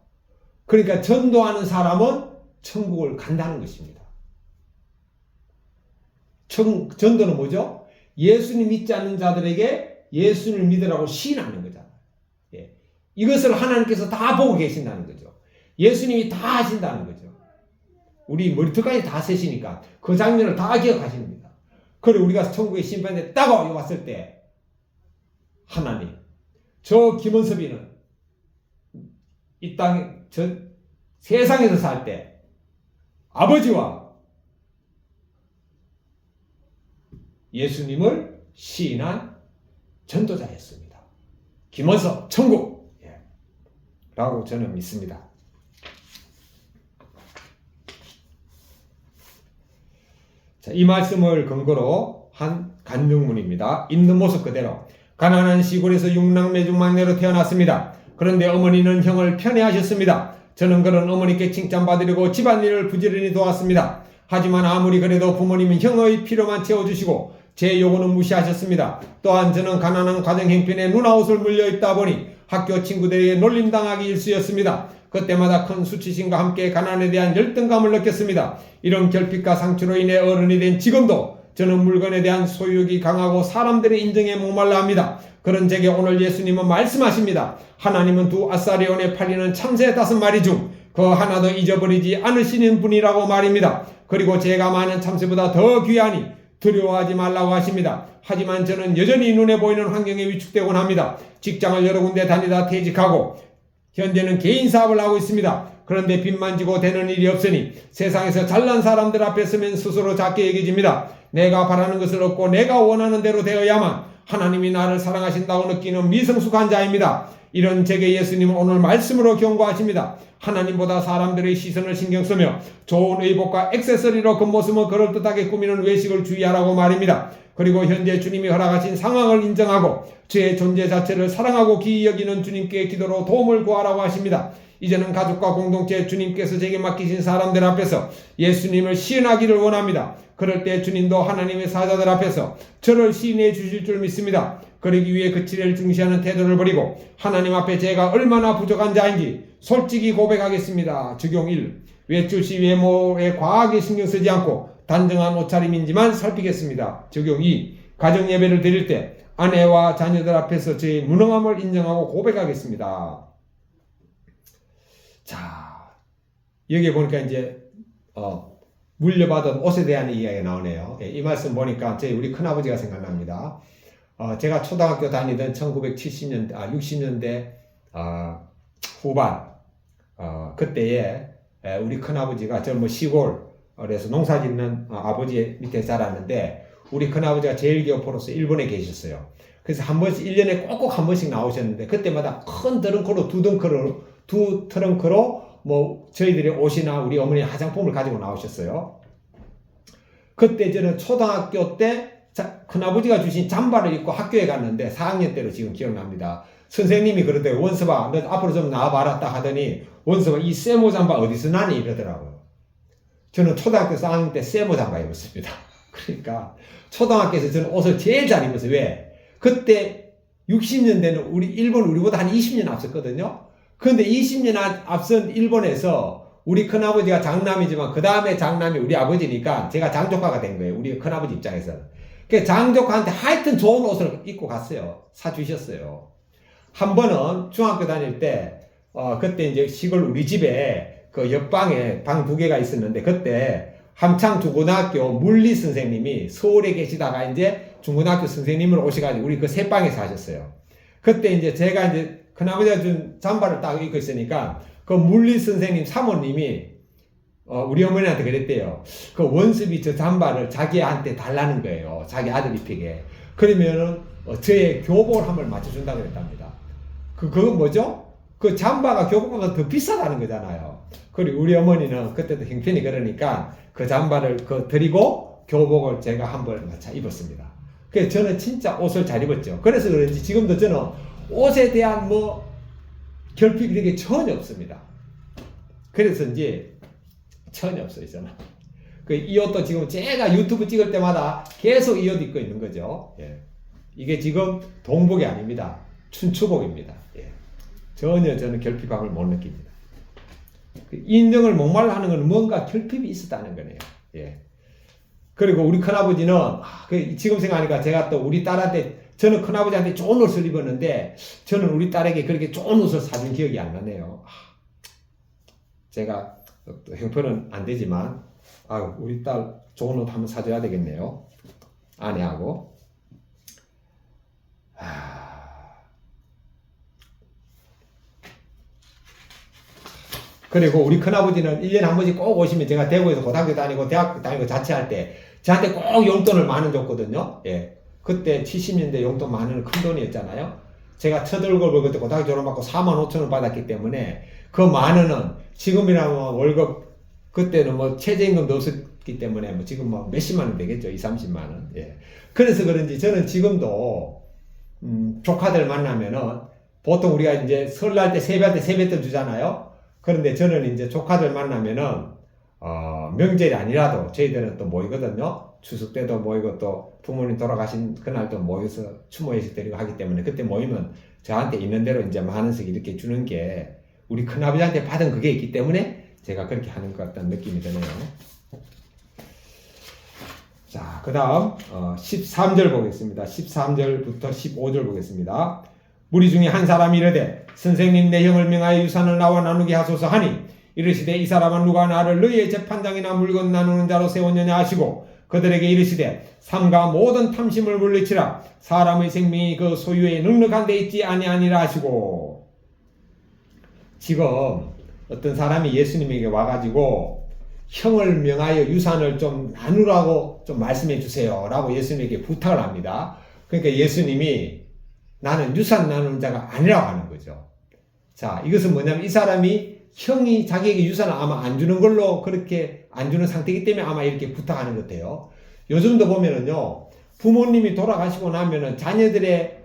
그러니까 전도하는 사람은 천국을 간다는 것입니다. 전도는 뭐죠? 예수님 믿지 않는 자들에게 예수님을 믿으라고 시인하는 거잖아요. 예. 이것을 하나님께서 다 보고 계신다는 거죠. 예수님이 다 하신다는 거죠. 우리 머리털까지 다 세시니까 그 장면을 다 기억하십니다. 그리고 우리가 천국의 심판에 딱 왔을 때 하나님, 저 김원섭이는 이 땅에 저 세상에서 살 때 아버지와 예수님을 시인한 전도자였습니다. 김원섭 천국 라고 저는 믿습니다. 자, 이 말씀을 근거로 한 간증문입니다. 있는 모습 그대로 가난한 시골에서 육남매중막내로 태어났습니다. 그런데 어머니는 형을 편애하셨습니다. 저는 그런 어머니께 칭찬받으려고 집안일을 부지런히 도왔습니다. 하지만 아무리 그래도 부모님은 형의 필요만 채워주시고 제 요구는 무시하셨습니다. 또한 저는 가난한 가정 형편에 누나옷을 물려입다 보니 학교 친구들에게 놀림당하기 일쑤였습니다. 그때마다 큰 수치심과 함께 가난에 대한 열등감을 느꼈습니다. 이런 결핍과 상처로 인해 어른이 된 지금도 저는 물건에 대한 소유욕이 강하고 사람들의 인정에 목말라 합니다. 그런 제게 오늘 예수님은 말씀하십니다. 하나님은 두 아사리온에 팔리는 참새 5마리 중 그 하나도 잊어버리지 않으시는 분이라고 말입니다. 그리고 제가 많은 참새보다 더 귀하니 두려워하지 말라고 하십니다. 하지만 저는 여전히 눈에 보이는 환경에 위축되곤 합니다. 직장을 여러 군데 다니다 퇴직하고 현재는 개인 사업을 하고 있습니다. 그런데 빚만 지고 되는 일이 없으니 세상에서 잘난 사람들 앞에 서면 스스로 작게 여겨집니다. 내가 바라는 것을 얻고 내가 원하는 대로 되어야만 하나님이 나를 사랑하신다고 느끼는 미성숙한 자입니다. 이런 제게 예수님은 오늘 말씀으로 경고하십니다. 하나님보다 사람들의 시선을 신경 쓰며 좋은 의복과 액세서리로 겉모습을 그럴듯하게 꾸미는 외식을 주의하라고 말입니다. 그리고 현재 주님이 허락하신 상황을 인정하고 저의 존재 자체를 사랑하고 기이 여기는 주님께 기도로 도움을 구하라고 하십니다. 이제는 가족과 공동체 주님께서 제게 맡기신 사람들 앞에서 예수님을 시인하기를 원합니다. 그럴 때 주님도 하나님의 사자들 앞에서 저를 시인해 주실 줄 믿습니다. 그러기 위해 그 지혜를 중시하는 태도를 버리고 하나님 앞에 제가 얼마나 부족한 자인지 솔직히 고백하겠습니다. 적용 1. 외출 시 외모에 과하게 신경 쓰지 않고 단정한 옷차림인지만 살피겠습니다. 적용 2. 가정 예배를 드릴 때 아내와 자녀들 앞에서 저의 무능함을 인정하고 고백하겠습니다. 자, 여기 보니까 이제 물려받은 옷에 대한 이야기가 나오네요. 이 말씀 보니까 우리 큰아버지가 생각납니다. 제가 초등학교 다니던 1970년대, 60년대 후반 그때에 우리 큰아버지가 저 시골에서 농사 짓는 아버지 밑에 자랐는데 우리 큰아버지가 제1교포로서 일본에 계셨어요. 그래서 한 번씩 1년에 꼭꼭 한 번씩 나오셨는데 그때마다 큰 트렁크로 두 트렁크로 저희들의 옷이나 우리 어머니 화장품을 가지고 나오셨어요. 그때 저는 초등학교 때 큰아버지가 주신 잠바를 입고 학교에 갔는데 4학년 때로 지금 기억납니다. 선생님이 그러더라고요. 원섭아, 너 앞으로 좀 나와봐라 딱 하더니 원섭아, 이 세모 잠바 어디서 나니? 이러더라고요. 저는 초등학교 4학년 때 세모 잠바 입었습니다. 그러니까 초등학교에서 저는 옷을 제일 잘 입었어요. 왜? 그때 60년대는 일본 우리보다 한 20년 앞섰거든요. 그런데 20년 앞선 일본에서 우리 큰아버지가 장남이지만 그 다음에 장남이 우리 아버지니까 제가 장조카가 된 거예요. 우리 큰아버지 입장에서는. 그 장조카한테 하여튼 좋은 옷을 입고 갔어요. 사주셨어요. 한 번은 중학교 다닐 때, 그때 이제 시골 우리 집에 그 옆방에 방 2개가 있었는데, 그때 함창 중고등학교 물리 선생님이 서울에 계시다가 이제 중고등학교 선생님으로 오셔가지고 우리 그 세 방에 사셨어요. 그때 이제 제가 이제 큰아버지가 준 잠바를 딱 입고 있으니까 그 물리 선생님 사모님이 우리 어머니한테 그랬대요. 그 원습이 저 잠바를 자기한테 달라는 거예요. 자기 아들 입히게. 그러면은 저의 교복을 한 벌 맞춰준다고 그랬답니다. 그건 뭐죠? 그 잠바가 교복보다 더 비싸다는 거잖아요. 그리고 우리 어머니는 그때도 형편이 그러니까 그 잠바를 드리고 교복을 제가 한 벌 맞춰 입었습니다. 그래서 저는 진짜 옷을 잘 입었죠. 그래서 그런지 지금도 저는 옷에 대한 결핍 이런 게 전혀 없습니다. 그래서인지 전혀 없어요, 저는. 이 옷도 지금 제가 유튜브 찍을 때마다 계속 이 옷 입고 있는 거죠. 예. 이게 지금 동복이 아닙니다. 춘추복입니다. 예. 전혀 저는 결핍감을 못 느낍니다. 인정을 목말라 하는 건 뭔가 결핍이 있었다는 거네요. 예. 그리고 우리 큰아버지는, 지금 생각하니까 제가 또 우리 딸한테, 저는 큰아버지한테 좋은 옷을 입었는데, 저는 우리 딸에게 그렇게 좋은 옷을 사준 기억이 안 나네요. 제가, 형편은 안 되지만, 우리 딸 좋은 옷 한번 사줘야 되겠네요. 아내하고. 그리고 우리 큰아버지는 1년에 한 번씩 꼭 오시면 제가 대구에서 고등학교 다니고 대학교 다니고 자취할 때 저한테 꼭 용돈을 10,000원 줬거든요. 예. 그때 70년대 용돈 10,000원은 큰 돈이었잖아요. 제가 첫 월급을 그때 고등학교 졸업받고 45,000원 받았기 때문에 그 10,000원은 지금이라면 월급 그때는 최저임금도 없었기 때문에 지금 몇십만 원 되겠죠. 20-30만 원. 예. 그래서 그런지 저는 지금도 조카들 만나면은 보통 우리가 이제 설날 때 세뱃돈 주잖아요. 그런데 저는 이제 조카들 만나면은 명절이 아니라도 저희들은 또 모이거든요. 추석 때도 모이고 또 부모님 돌아가신 그날도 모여서 추모 예식 드리고 하기 때문에 그때 모이면 저한테 있는 대로 이제 10,000원씩 이렇게 주는 게 우리 큰아버지한테 받은 그게 있기 때문에 제가 그렇게 하는 것 같다는 느낌이 드네요. 자, 그 다음 13절 보겠습니다. 13절부터 15절 보겠습니다. 무리 중에 한 사람이 이르되 선생님 내 형을 명하여 유산을 나와 나누게 하소서 하니 이르시되 이 사람은 누가 나를 너희의 재판장이나 물건 나누는 자로 세웠느냐 하시고 그들에게 이르시되 삼가 모든 탐심을 물리치라 사람의 생명이 그 소유에 넉넉한 데 있지 아니하니라 하시고. 지금 어떤 사람이 예수님에게 와가지고 형을 명하여 유산을 좀 나누라고 좀 말씀해 주세요 라고 예수님에게 부탁을 합니다. 그러니까 예수님이 나는 유산 나누는 자가 아니라고 하는 거죠. 자, 이것은 뭐냐면 이 사람이 형이 자기에게 유산을 아마 안 주는 걸로 그렇게 안 주는 상태이기 때문에 아마 이렇게 부탁하는 것 같아요. 요즘도 보면은요, 부모님이 돌아가시고 나면은 자녀들의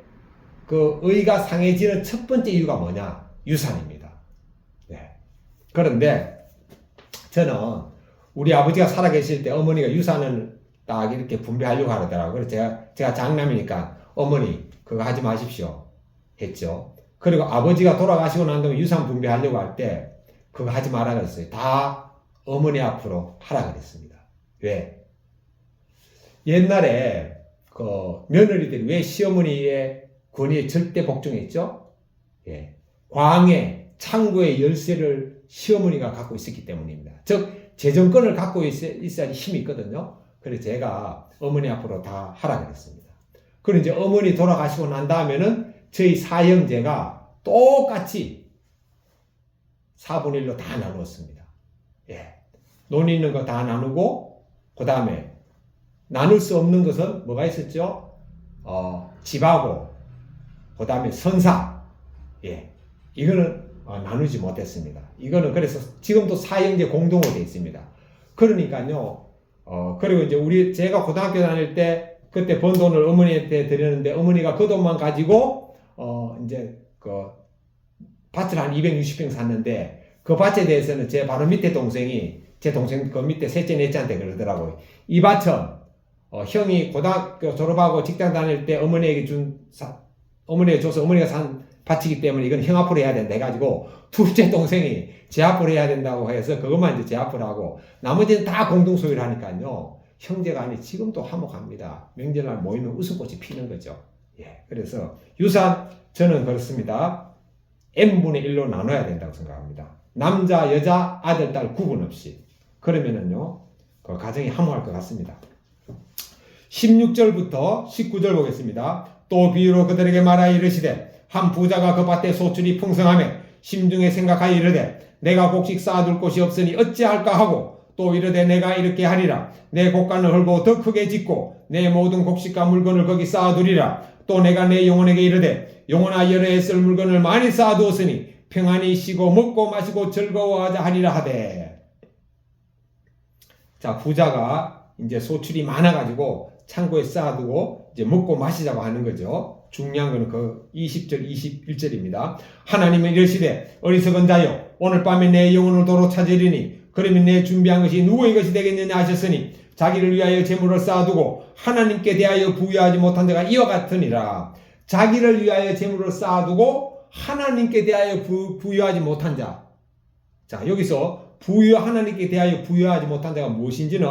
그 의가 상해지는 첫 번째 이유가 뭐냐? 유산입니다. 네. 그런데 저는 우리 아버지가 살아계실 때 어머니가 유산을 딱 이렇게 분배하려고 하더라고요. 그래서 제가 장남이니까 어머니 그거 하지 마십시오 했죠. 그리고 아버지가 돌아가시고 난 다음에 유산 분배하려고 할 때 그거 하지 말라 그랬어요. 다 어머니 앞으로 하라 그랬습니다. 왜? 옛날에 그 며느리들이 왜 시어머니의 권위에 절대 복종했죠? 예. 광해, 창고의 열쇠를 시어머니가 갖고 있었기 때문입니다. 즉 재정권을 갖고 있어야 힘이 있거든요. 그래서 제가 어머니 앞으로 다 하라 그랬습니다. 그리고 이제 어머니 돌아가시고 난 다음에는 저희 사형제가 똑같이 4분의 1로 다 나누었습니다. 예. 돈 있는 거 다 나누고, 그 다음에 나눌 수 없는 것은 뭐가 있었죠? 집하고, 그 다음에 선사. 예. 이거는 나누지 못했습니다. 이거는 그래서 지금도 사형제 공동으로 되어 있습니다. 그러니까요, 그리고 이제 제가 고등학교 다닐 때 그때 번 돈을 어머니한테 드렸는데 어머니가 그 돈만 가지고 이제 그 밭을 한 260평 샀는데 그 밭에 대해서는 제 바로 밑에 동생이 제 동생 그 밑에 셋째 넷째한테 그러더라고요. 이 밭은 형이 고등학교 졸업하고 직장 다닐 때 어머니에게 어머니가 줘서 어머니가 산 밭이기 때문에 이건 형 앞으로 해야 된다 해가지고 둘째 동생이 제 앞으로 해야 된다고 해서 그것만 이제 제 앞으로 하고 나머지는 다 공동 소유를 하니까요. 형제가 아니 지금도 화목합니다. 명절날 모이면 웃음꽃이 피는 거죠. 예, 그래서 유산 저는 그렇습니다. n분의 1로 나눠야 된다고 생각합니다. 남자, 여자, 아들, 딸 구분 없이. 그러면은요, 그 가정이 화목할 것 같습니다. 16절부터 19절 보겠습니다. 또 비유로 그들에게 말하여 이르시되 한 부자가 그 밭에 소출이 풍성하며 심중에 생각하여 이르되 내가 곡식 쌓아둘 곳이 없으니 어찌할까 하고 또 이르되 내가 이렇게 하리라. 내 곡간을 헐고 더 크게 짓고 내 모든 곡식과 물건을 거기 쌓아두리라. 또 내가 내 영혼에게 이르되 영혼아 여러 해 쓸 물건을 많이 쌓아두었으니 평안히 쉬고 먹고 마시고 즐거워하자 하리라 하되. 자, 부자가 이제 소출이 많아가지고 창고에 쌓아두고 이제 먹고 마시자고 하는 거죠. 중요한 것은 그 20절, 21절입니다. 하나님은 이르시되 어리석은 자여 오늘 밤에 내 영혼을 도로 찾으리니 그러면 내 준비한 것이 누구의 것이 되겠느냐 하셨으니 자기를 위하여 재물을 쌓아두고 하나님께 대하여 부유하지 못한 자가 이와 같으니라. 자기를 위하여 재물을 쌓아두고 하나님께 대하여 부유하지 못한 자. 자, 여기서 하나님께 대하여 부유하지 못한 자가 무엇인지는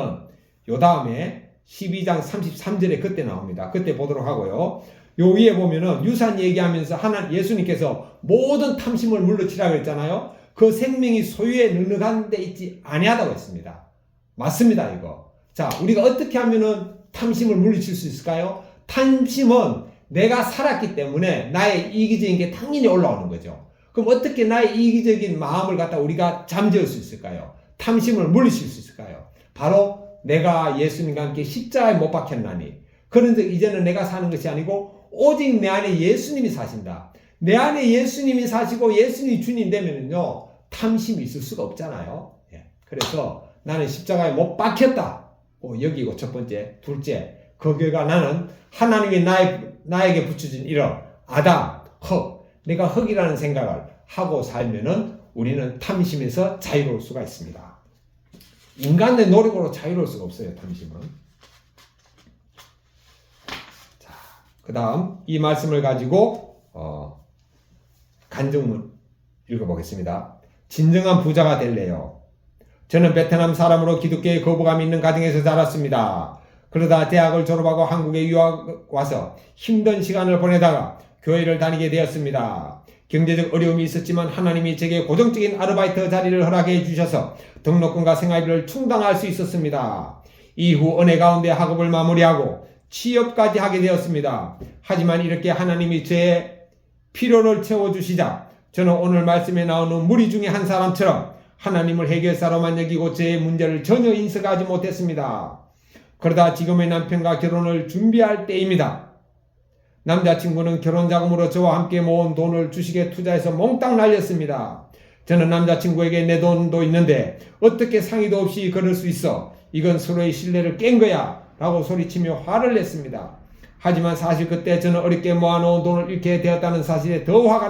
요 다음에 12장 33절에 그때 나옵니다. 그때 보도록 하고요. 요 위에 보면은 유산 얘기하면서 예수님께서 모든 탐심을 물리치라고 했잖아요. 그 생명이 소유에 능력한 데 있지 아니하다고 했습니다. 맞습니다, 이거. 자, 우리가 어떻게 하면은 탐심을 물리칠 수 있을까요? 탐심은 내가 살았기 때문에 나의 이기적인 게 당연히 올라오는 거죠. 그럼 어떻게 나의 이기적인 마음을 갖다 우리가 잠재울 수 있을까요? 탐심을 물리칠 수 있을까요? 바로 내가 예수님과 함께 십자가에 못 박혔나니. 그런데 이제는 내가 사는 것이 아니고 오직 내 안에 예수님이 사신다. 내 안에 예수님이 사시고 예수님이 주님 되면은요, 탐심이 있을 수가 없잖아요. 예. 그래서 나는 십자가에 못 박혔다. 여기고 첫 번째. 둘째, 그 결과 나는 하나님이 나에게 붙여준 이런 아담, 흙, 내가 흙이라는 생각을 하고 살면은 우리는 탐심에서 자유로울 수가 있습니다. 인간의 노력으로 자유로울 수가 없어요, 탐심은. 자, 그 다음 이 말씀을 가지고 간증문 읽어보겠습니다. 진정한 부자가 될래요. 저는 베트남 사람으로 기독교에 거부감이 있는 가정에서 자랐습니다. 그러다 대학을 졸업하고 한국에 유학 와서 힘든 시간을 보내다가 교회를 다니게 되었습니다. 경제적 어려움이 있었지만 하나님이 제게 고정적인 아르바이트 자리를 허락해 주셔서 등록금과 생활비를 충당할 수 있었습니다. 이후 은혜 가운데 학업을 마무리하고 취업까지 하게 되었습니다. 하지만 이렇게 하나님이 제 필요를 채워주시자 저는 오늘 말씀에 나오는 무리 중에 한 사람처럼 하나님을 해결사로만 여기고 제 문제를 전혀 인식하지 못했습니다. 그러다 지금의 남편과 결혼을 준비할 때입니다. 남자친구는 결혼자금으로 저와 함께 모은 돈을 주식에 투자해서 몽땅 날렸습니다. 저는 남자친구에게 내 돈도 있는데 어떻게 상의도 없이 그럴 수 있어? 이건 서로의 신뢰를 깬 거야 라고 소리치며 화를 냈습니다. 하지만 사실 그때 저는 어렵게 모아놓은 돈을 잃게 되었다는 사실에 더 화가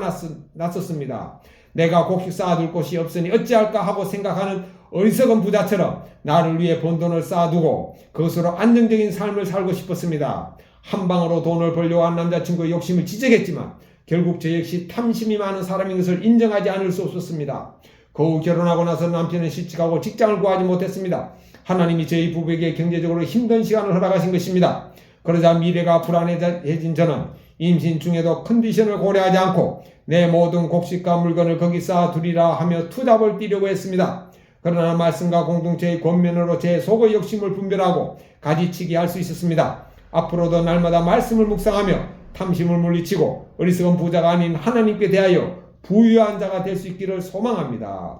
났었습니다. 내가 곡식 쌓아둘 곳이 없으니 어찌할까 하고 생각하는 어리석은 부자처럼 나를 위해 번 돈을 쌓아두고 그것으로 안정적인 삶을 살고 싶었습니다. 한 방으로 돈을 벌려고 한 남자친구의 욕심을 지적했지만 결국 저 역시 탐심이 많은 사람인 것을 인정하지 않을 수 없었습니다. 그 후 결혼하고 나서 남편은 실직하고 직장을 구하지 못했습니다. 하나님이 저희 부부에게 경제적으로 힘든 시간을 허락하신 것입니다. 그러자 미래가 불안해진 저는 임신 중에도 컨디션을 고려하지 않고 내 모든 곡식과 물건을 거기 쌓아두리라 하며 투잡을 뛰려고 했습니다. 그러나 말씀과 공동체의 권면으로 제 속의 욕심을 분별하고 가지치기 할 수 있었습니다. 앞으로도 날마다 말씀을 묵상하며 탐심을 물리치고 어리석은 부자가 아닌 하나님께 대하여 부유한 자가 될 수 있기를 소망합니다.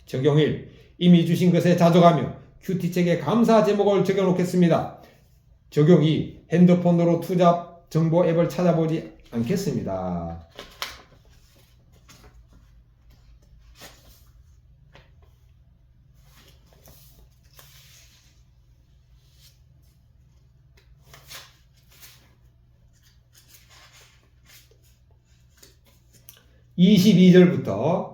적용 1. 이미 주신 것에 자족하며 큐티책에 감사 제목을 적어놓겠습니다. 적용 2. 핸드폰으로 투잡 정보 앱을 찾아보지 않겠습니다. (22절부터)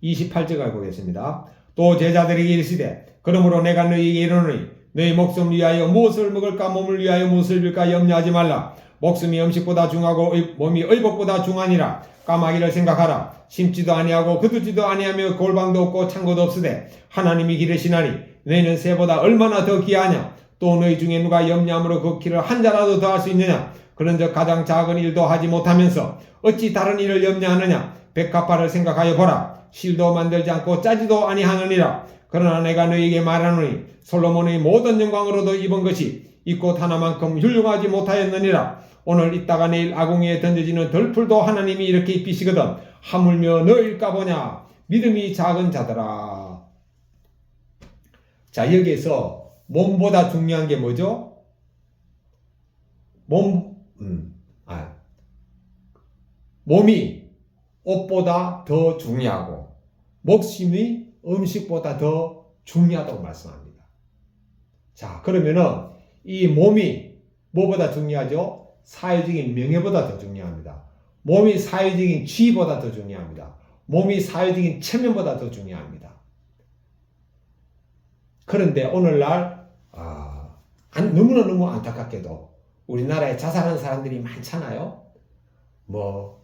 28절까지 보겠습니다. 또 제자들에게 이르시되 그러므로 내가 너희에게 이르노니 너희 목숨을 위하여 무엇을 먹을까 몸을 위하여 무엇을 입을까 염려하지 말라. 목숨이 음식보다 중하고 몸이 의복보다 중하니라. 까마귀를 생각하라. 심지도 아니하고 거두지도 아니하며 골방도 없고 창고도 없으되 하나님이 기르시나니 너희는 새보다 얼마나 더 귀하냐? 또 너희 중에 누가 염려함으로 그 키를 한 자라도 더할 수 있느냐? 그런즉 가장 작은 일도 하지 못하면서 어찌 다른 일을 염려하느냐? 백합화를 생각하여 보라. 실도 만들지 않고 짜지도 아니하느니라. 그러나 내가 너희에게 말하노니 솔로몬의 모든 영광으로도 입은 것이 이 꽃 하나만큼 훌륭하지 못하였느니라. 오늘 있다가 내일 아궁이에 던져지는 덜풀도 하나님이 이렇게 입히시거든 하물며 너일까 보냐. 믿음이 작은 자들아. 자, 여기에서 몸보다 중요한 게 뭐죠? 몸이 옷보다 더 중요하고 목숨이 음식보다 더 중요하다고 말씀합니다. 자, 그러면은 이 몸이 뭐보다 중요하죠? 사회적인 명예보다 더 중요합니다. 몸이 사회적인 지위보다 더 중요합니다. 몸이 사회적인 체면보다 더 중요합니다. 그런데 오늘날 너무 안타깝게도 우리나라에 자살하는 사람들이 많잖아요. 뭐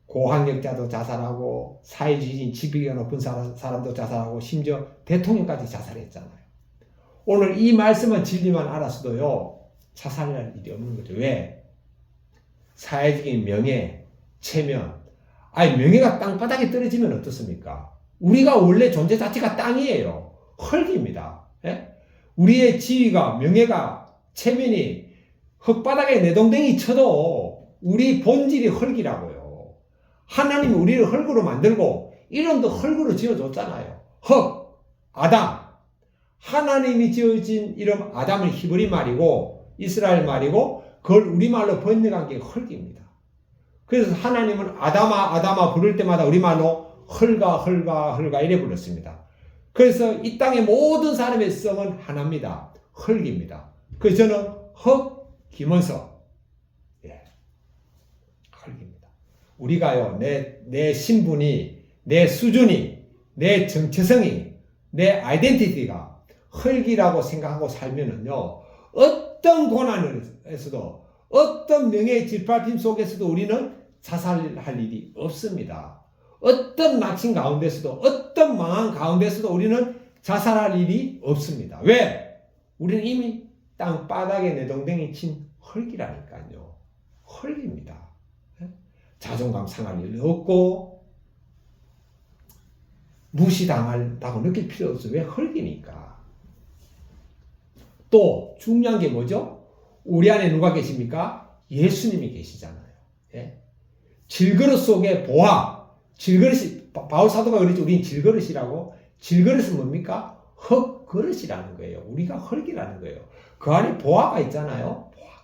고학력자도 자살하고 사회주의인 지위가 높은 사람도 자살하고 심지어 대통령까지 자살했잖아요. 오늘 이 말씀은 진리만 알았어도요 자살할 일이 없는 거죠. 왜? 사회적인 명예, 체면. 명예가 땅바닥에 떨어지면 어떻습니까? 우리가 원래 존재 자체가 땅이에요. 흙입니다. 예? 우리의 지위가, 명예가, 체면이 흙바닥에 내동댕이 쳐도 우리 본질이 흙이라고요. 하나님이 우리를 흙으로 만들고 이름도 흙으로 지어줬잖아요. 흙, 아담. 하나님이 지어진 이름 아담은 히브리 말이고 이스라엘 말이고 그걸 우리말로 번역한 게 흙입니다. 그래서 하나님은 아담아 부를 때마다 우리말로 흙아 이래 불렀습니다. 그래서 이 땅의 모든 사람의 성은 하나입니다. 흙입니다. 그래서 저는 김원석. 흙입니다. 우리가요, 내 신분이, 내 수준이, 내 정체성이, 내 아이덴티티가 흙이라고 생각하고 살면은요, 어떤 고난에서도, 어떤 명예의 짓밟힘 속에서도 우리는 자살할 일이 없습니다. 어떤 낙심 가운데서도, 어떤 망한 가운데서도 우리는 자살할 일이 없습니다. 왜? 우리는 이미 땅바닥에 내동댕이 친 흙이라니까요. 흙입니다. 자존감 상할 일 없고 무시당한다고 느낄 필요 없어요. 왜? 흙이니까. 또 중요한 게 뭐죠? 우리 안에 누가 계십니까? 예수님이 계시잖아요. 예? 질그릇 속에 보화, 질그릇이, 바울 사도가 그랬죠. 우린 질그릇이라고. 질그릇은 뭡니까? 흙그릇이라는 거예요. 우리가 흙이라는 거예요. 그 안에 보화가 있잖아요. 보화가.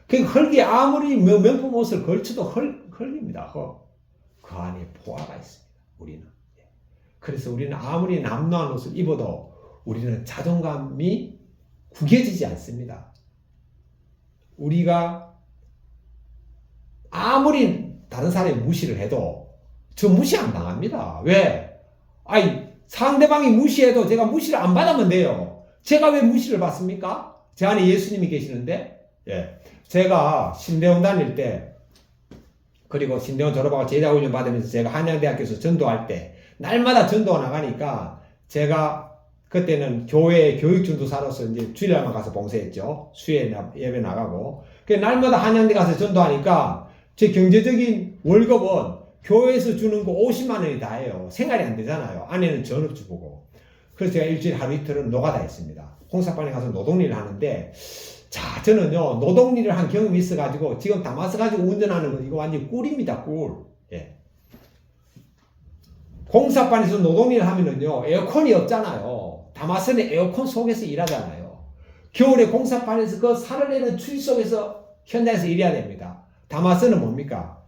그 흙이 아무리 명품 옷을 걸쳐도 흙입니다. 흙. 그 안에 보화가 있습니다. 우리는. 그래서 우리는 아무리 남루한 옷을 입어도 우리는 자존감이 구겨지지 않습니다. 우리가 아무리 다른 사람이 무시를 해도 저 무시 안 당합니다. 왜? 상대방이 무시해도 제가 무시를 안 받으면 돼요. 제가 왜 무시를 받습니까? 제 안에 예수님이 계시는데. 제가 신대원 다닐 때, 그리고 신대원 졸업하고 제자훈련 받으면서 제가 한양대학교에서 전도할 때 날마다 전도가 나가니까 제가 그때는 교회 교육전도사로서 이제 주일날만 가서 봉사했죠. 수요일 예배 나가고. 날마다 한양대 가서 전도하니까 제 경제적인 월급은 교회에서 주는 거 50만 원이 다예요. 생활이 안 되잖아요. 아내는 전업주부고. 그래서 제가 일주일에 하루 이틀은 노가다 했습니다. 홍사반에 가서 노동일을 하는데, 자, 저는요, 노동일을 한 경험이 있어가지고, 지금 다마스 가지고 운전하는 건 이거 완전 꿀입니다, 꿀. 공사반에서 노동일을 하면은요, 에어컨이 없잖아요. 다마스는 에어컨 속에서 일하잖아요. 겨울에 공사반에서 그 살을 내는 추위 속에서 현장에서 일해야 됩니다. 다마스는 뭡니까?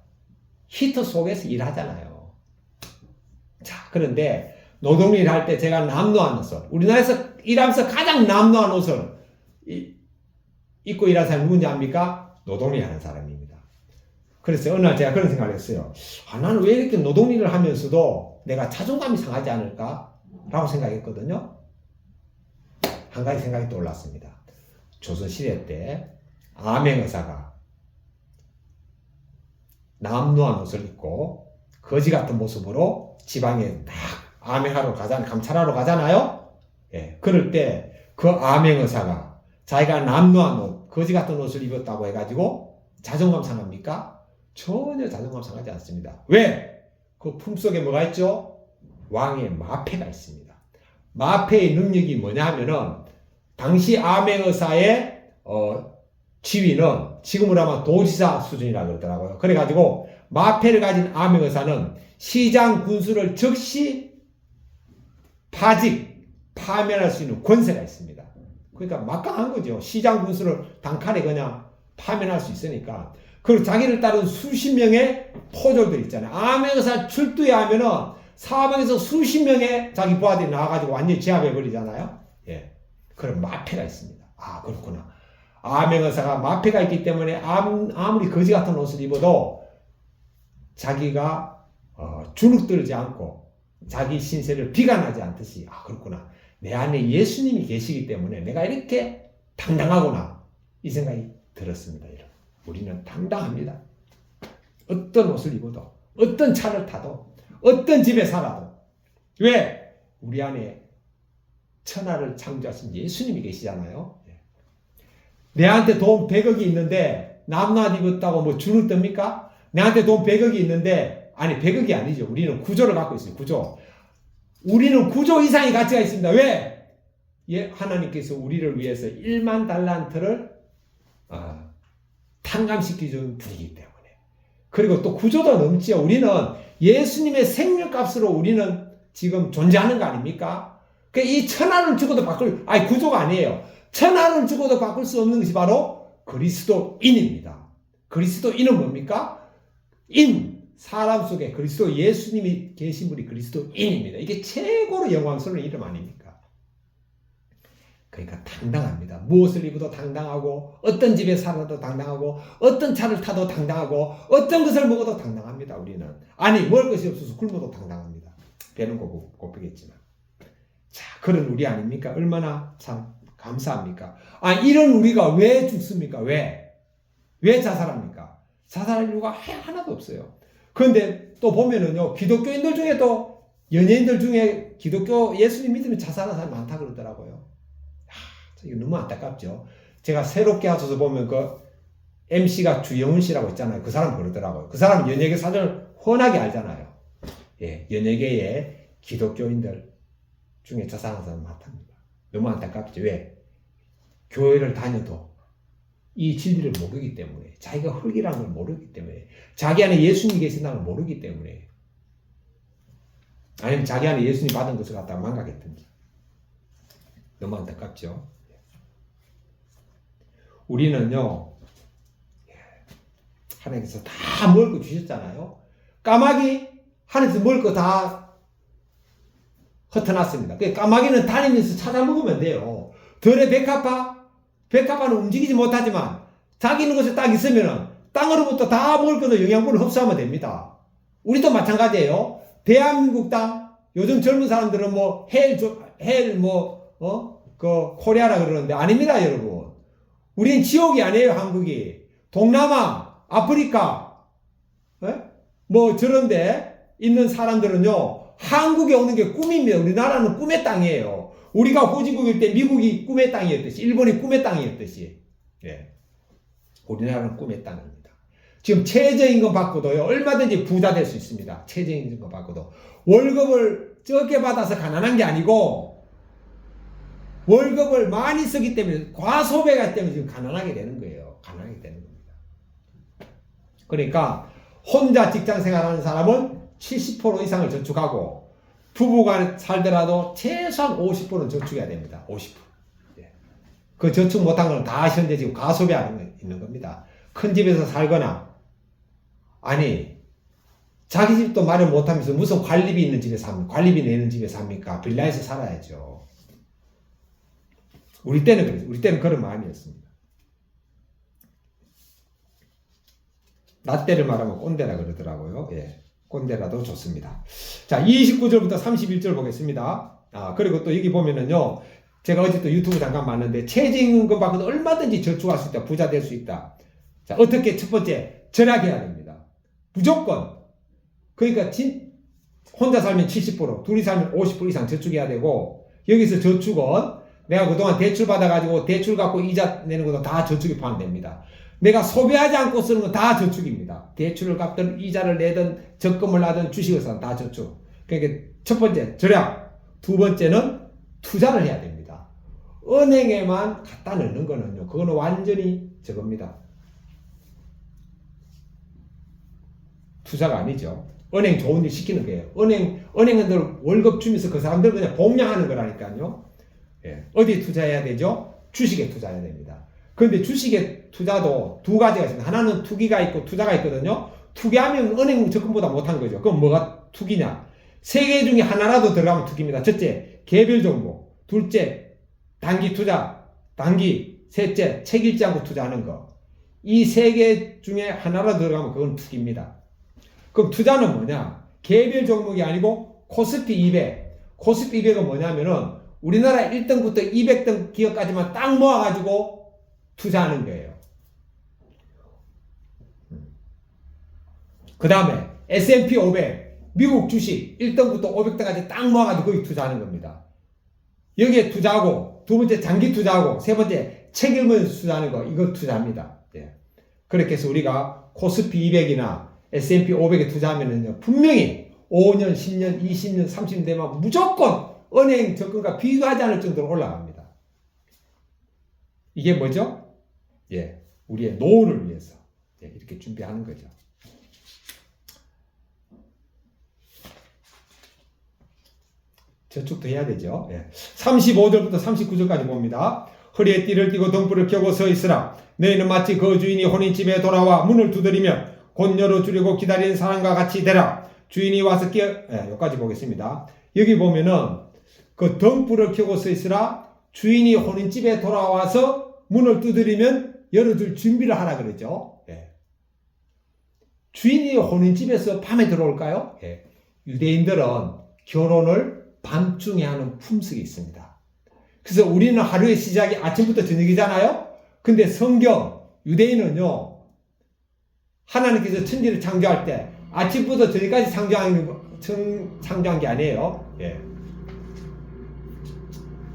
히터 속에서 일하잖아요. 자, 그런데 노동일 할 때 제가 남루한 옷을, 우리나라에서 일하면서 가장 남루한 옷을 입고 일하는 사람이 누군지 압니까? 노동일 하는 사람입니다. 그래서 어느 날 제가 그런 생각을 했어요. 나는 왜 이렇게 노동일을 하면서도 내가 자존감이 상하지 않을까? 라고 생각했거든요. 한 가지 생각이 떠올랐습니다. 조선시대 때 암행의사가 남루한 옷을 입고 거지 같은 모습으로 지방에 딱 암행하러 가잖아요. 감찰하러 가잖아요. 예, 그럴 때 그 암행의사가 자기가 남루한 옷, 거지 같은 옷을 입었다고 해가지고 자존감 상합니까? 전혀 자존감 상하지 않습니다. 왜? 그 품속에 뭐가 있죠? 왕의 마패가 있습니다. 마패의 능력이 뭐냐 하면은 당시 암행의사의 지위는 지금으로 하면 도지사 수준이라고 그러더라고요. 그래가지고 마패를 가진 암행의사는 시장 군수를 즉시 파면할 수 있는 권세가 있습니다. 그러니까 막강한 거죠. 시장 군수를 단칼에 그냥 파면할 수 있으니까. 그리고 자기를 따른 수십 명의 포졸들 있잖아요. 암행의사 출두에 하면은 사방에서 수십 명의 자기 부하들이 나와가지고 완전히 제압해버리잖아요. 예. 그런 마패가 있습니다. 아, 그렇구나. 암행의사가 마패가 있기 때문에 아무리 거지 같은 옷을 입어도 자기가 주눅들지 않고 자기 신세를 비관하지 않듯이, 아, 그렇구나. 내 안에 예수님이 계시기 때문에 내가 이렇게 당당하구나. 이 생각이 들었습니다. 여러분. 우리는 당당합니다. 어떤 옷을 입어도, 어떤 차를 타도, 어떤 집에 살아도. 왜? 우리 안에 천하를 창조하신 예수님이 계시잖아요. 내한테 돈 100억이 있는데 남탓 입었다고 뭐 주눅 듭니까? 내한테 돈 100억이 있는데, 아니 100억이 아니죠. 우리는 구조를 갖고 있어요. 구조. 우리는 구조 이상의 가치가 있습니다. 왜? 예, 하나님께서 우리를 위해서 1만 달란트를 탕감시켜준 분이기 때문에. 그리고 또 구조도 넘지요. 우리는 예수님의 생명값으로 우리는 지금 존재하는 거 아닙니까? 이 천하를 주고도 구조가 아니에요. 천하를 주고도 바꿀 수 없는 것이 바로 그리스도인입니다. 그리스도인은 뭡니까? 사람 속에 그리스도 예수님이 계신 분이 그리스도인입니다. 이게 최고로 영광스러운 이름 아닙니까? 그러니까 당당합니다. 무엇을 입어도 당당하고, 어떤 집에 살아도 당당하고, 어떤 차를 타도 당당하고, 어떤 것을 먹어도 당당합니다. 우리는. 아니, 먹을 것이 없어서 굶어도 당당합니다. 배는 고프겠지만. 자, 그런 우리 아닙니까? 얼마나 참 감사합니까? 아, 이런 우리가 왜 죽습니까? 왜 자살합니까? 자살할 이유가 하나도 없어요. 그런데 또 보면은요, 기독교인들 중에도, 연예인들 중에 기독교 예수님 믿으면 자살하는 사람이 많다 그러더라고요. 이거 너무 안타깝죠. 제가 새롭게 하셔서 보면 그 MC가 주영훈 씨라고 있잖아요. 그 사람 그러더라고요. 그 사람은 연예계 사정을 훤하게 알잖아요. 예, 연예계의 기독교인들 중에 자살하는 사람 많답니다. 너무 안타깝죠. 왜? 교회를 다녀도 이 진리를 모르기 때문에, 자기가 흙이라는 걸 모르기 때문에, 자기 안에 예수님이 계신다는 걸 모르기 때문에, 아니면 자기 안에 예수님 받은 것을 갖다가 망각했든지. 너무 안타깝죠. 우리는요, 하나님께서 다 먹을 거 주셨잖아요. 까마귀 하나님께서 먹을 거 다 흩어놨습니다. 까마귀는 다니면서 찾아 먹으면 돼요. 덜의 백합화는 움직이지 못하지만 자기 있는 곳에 딱 있으면 땅으로부터 다 먹을 것을 영양분을 흡수하면 됩니다. 우리도 마찬가지예요. 대한민국 땅, 요즘 젊은 사람들은 뭐 코리아라 그러는데 아닙니다, 여러분. 우린 지옥이 아니에요, 한국이. 동남아, 아프리카, 뭐 저런데 있는 사람들은요, 한국에 오는 게 꿈입니다. 우리나라는 꿈의 땅이에요. 우리가 호진국일 때 미국이 꿈의 땅이었듯이, 일본이 꿈의 땅이었듯이, 예. 우리나라는 꿈의 땅입니다. 지금 최저임금 받고도요, 얼마든지 부자 될 수 있습니다. 최저임금 받고도. 월급을 적게 받아서 가난한 게 아니고, 월급을 많이 쓰기 때문에, 과소비가 때문에 지금 가난하게 되는 거예요. 가난하게 되는 겁니다. 그러니까, 혼자 직장 생활하는 사람은 70% 이상을 저축하고, 부부가 살더라도 최소한 50%는 저축해야 됩니다. 50%. 예. 그 저축 못한 건 다 현재 지금 과소비하고 있는 겁니다. 큰 집에서 살거나, 아니, 자기 집도 마련 못하면서 무슨 관리비 있는 집에 삽니까? 관리비 내는 집에 삽니까? 빌라에서 살아야죠. 우리 때는 그랬어요. 우리 때는 그런 마음이었습니다. 나 때를 말하면 꼰대라 그러더라고요. 예. 꼰대라도 좋습니다. 자, 29절부터 31절 보겠습니다. 그리고 또 여기 보면은요, 제가 어제 또 유튜브 잠깐 봤는데, 최저임금 받고도 얼마든지 저축할 수 있다. 부자 될 수 있다. 자, 어떻게? 첫 번째, 절약해야 됩니다. 무조건. 그러니까, 혼자 살면 70%, 둘이 살면 50% 이상 저축해야 되고, 여기서 저축은 내가 그동안 대출 받아가지고 대출 갖고 이자 내는 것도 다 저축이 포함됩니다. 내가 소비하지 않고 쓰는 건 다 저축입니다. 대출을 갚든 이자를 내든 적금을 하든 주식을 사든 다 저축. 그러니까 첫 번째 절약, 두 번째는 투자를 해야 됩니다. 은행에만 갖다 넣는 거는요, 그거는 완전히 저겁니다. 투자가 아니죠. 은행 좋은 일 시키는 거예요. 은행들 월급 주면서 그 사람들 그냥 봉양하는 거라니까요. 예. 어디에 투자해야 되죠? 주식에 투자해야 됩니다. 그런데 주식의 투자도 두 가지가 있습니다. 하나는 투기가 있고 투자가 있거든요. 투기하면 은행 적금보다 못한 거죠. 그럼 뭐가 투기냐? 세 개 중에 하나라도 들어가면 투기입니다. 첫째, 개별 정보. 둘째, 단기 투자. 셋째, 책 읽지 않고 투자하는 거. 이 세 개 중에 하나라도 들어가면 그건 투기입니다. 그럼 투자는 뭐냐? 개별 종목이 아니고 코스피 200. 코스피 200은 뭐냐면은 우리나라 1등부터 200등 기업까지만 딱 모아가지고 투자하는 거예요. 그 다음에 S&P 500, 미국 주식 1등부터 500등까지 딱 모아가지고 거기 투자하는 겁니다. 여기에 투자하고, 두 번째 장기 투자하고, 세 번째 책 읽으면서 투자하는 거, 이거 투자합니다. 예. 그렇게 해서 우리가 코스피 200이나 S&P 500에 투자하면은요, 분명히 5년, 10년, 20년, 30년 되면 무조건 은행 적금과 비교하지 않을 정도로 올라갑니다. 이게 뭐죠? 예, 우리의 노후를 위해서 이렇게 준비하는 거죠. 저축도 해야 되죠. 예. 35절부터 39절까지 봅니다. 허리에 띠를 띠고 등불을 켜고 서 있으라. 너희는 마치 그 주인이 혼인집에 돌아와 문을 두드리면 곧 열어주려고 기다리는 사람과 같이 되라. 주인이 와서 여기까지 보겠습니다. 여기 보면은 그 등불을 켜고 서 있으라. 주인이 혼인집에 돌아와서 문을 두드리면 열어줄 준비를 하라 그러죠. 예. 주인이 혼인집에서 밤에 들어올까요? 예. 유대인들은 결혼을 밤중에 하는 품석이 있습니다. 그래서 우리는 하루의 시작이 아침부터 저녁이잖아요. 근데 성경, 유대인은요, 하나님께서 천지를 창조할 때 아침부터 저녁까지 창조한 게 아니에요. 예.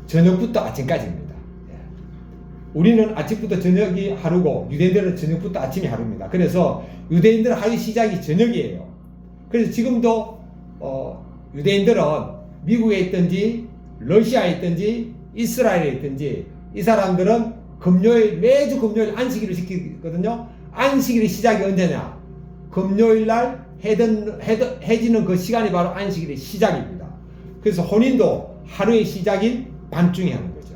저녁부터 아침까지입니다. 예. 우리는 아침부터 저녁이 하루고 유대인들은 저녁부터 아침이 하루입니다. 그래서 유대인들은 하루 시작이 저녁이에요. 그래서 지금도 유대인들은 미국에 있든지 러시아에 있든지 이스라엘에 있든지 이 사람들은 매주 금요일 안식일을 지키거든요. 안식일의 시작이 언제냐? 금요일 날 해지는 그 시간이 바로 안식일의 시작입니다. 그래서 혼인도 하루의 시작인 밤중에 하는 거죠.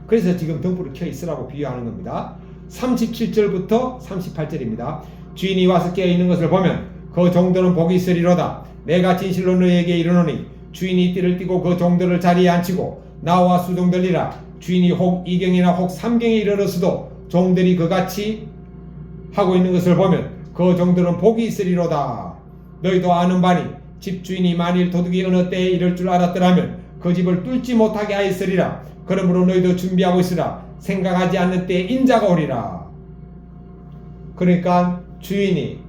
그래서 지금 등불을 켜 있으라고 비유하는 겁니다. 37절부터 38절입니다. 주인이 와서 깨어 있는 것을 보면 그 종들은 복이 있으리로다. 내가 진실로 너희에게 이르노니 주인이 띠를 띠고 그 종들을 자리에 앉히고 나와 수종들리라. 주인이 혹 2경이나 혹 3경에 이르렀어도 종들이 그같이 하고 있는 것을 보면 그 종들은 복이 있으리로다. 너희도 아는 바니 집주인이 만일 도둑이 어느 때에 이럴 줄 알았더라면 그 집을 뚫지 못하게 하였으리라. 그러므로 너희도 준비하고 있으라. 생각하지 않는 때에 인자가 오리라. 그러니까 주인이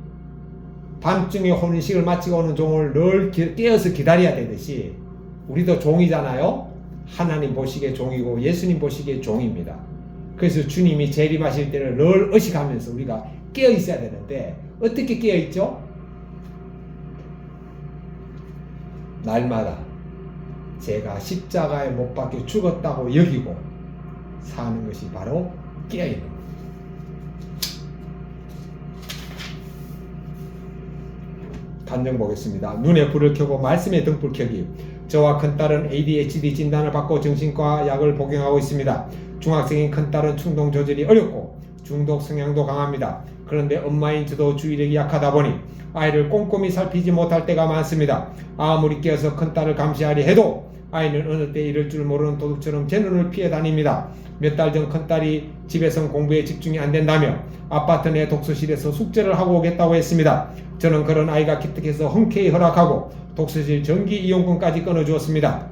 밤중에 혼인식을 마치고 오는 종을 늘 깨어서 기다려야 되듯이 우리도 종이잖아요. 하나님 보시기에 종이고 예수님 보시기에 종입니다. 그래서 주님이 재림하실 때를 늘 의식하면서 우리가 깨어 있어야 되는데 어떻게 깨어 있죠? 날마다 제가 십자가에 못 박혀 죽었다고 여기고 사는 것이 바로 깨어 있는 겁니다. 간증 보겠습니다. 눈에 불을 켜고 말씀에 등불 켜기. 저와 큰딸은 ADHD 진단을 받고 정신과 약을 복용하고 있습니다. 중학생인 큰딸은 충동 조절이 어렵고 중독 성향도 강합니다. 그런데 엄마인 저도 주의력이 약하다 보니 아이를 꼼꼼히 살피지 못할 때가 많습니다. 아무리 깨어서 큰딸을 감시하려 해도 아이는 어느 때 이럴 줄 모르는 도둑처럼 제 눈을 피해 다닙니다. 몇 달 전 큰딸이 집에선 공부에 집중이 안 된다며 아파트 내 독서실에서 숙제를 하고 오겠다고 했습니다. 저는 그런 아이가 기특해서 흔쾌히 허락하고 독서실 전기 이용권까지 끊어주었습니다.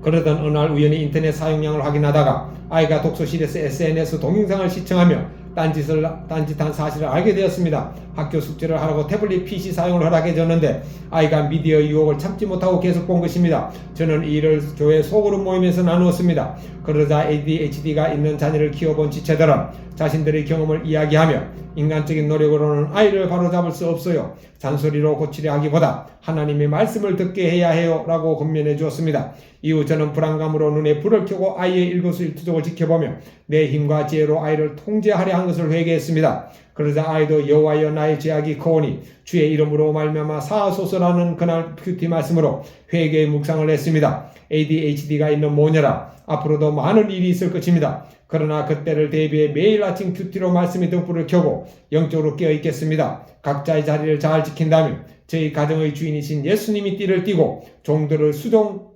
그러던 어느 날 우연히 인터넷 사용량을 확인하다가 아이가 독서실에서 SNS 동영상을 시청하며 딴짓한 사실을 알게 되었습니다. 학교 숙제를 하라고 태블릿 PC 사용을 허락해 줬는데 아이가 미디어 유혹을 참지 못하고 계속 본 것입니다. 저는 이 일을 교회 소그룹 모임에서 나누었습니다. 그러자 ADHD가 있는 자녀를 키워본 지체들은 자신들의 경험을 이야기하며 인간적인 노력으로는 아이를 바로잡을 수 없어요. 잔소리로 고치려 하기보다 하나님의 말씀을 듣게 해야 해요 라고 권면해 주었습니다. 이후 저는 불안감으로 눈에 불을 켜고 아이의 일거수일투족을 지켜보며 내 힘과 지혜로 아이를 통제하려 한 것을 회개했습니다. 그러자 아이도 여호와여 나의 죄악이 크오니 주의 이름으로 말미암아 사하소서라는 그날 큐티 말씀으로 회개의 묵상을 했습니다. ADHD가 있는 모녀라 앞으로도 많은 일이 있을 것입니다. 그러나 그때를 대비해 매일 아침 큐티로 말씀의 등불을 켜고 영적으로 깨어 있겠습니다. 각자의 자리를 잘 지킨다면 저희 가정의 주인이신 예수님이 띠를 띠고 종들을 수종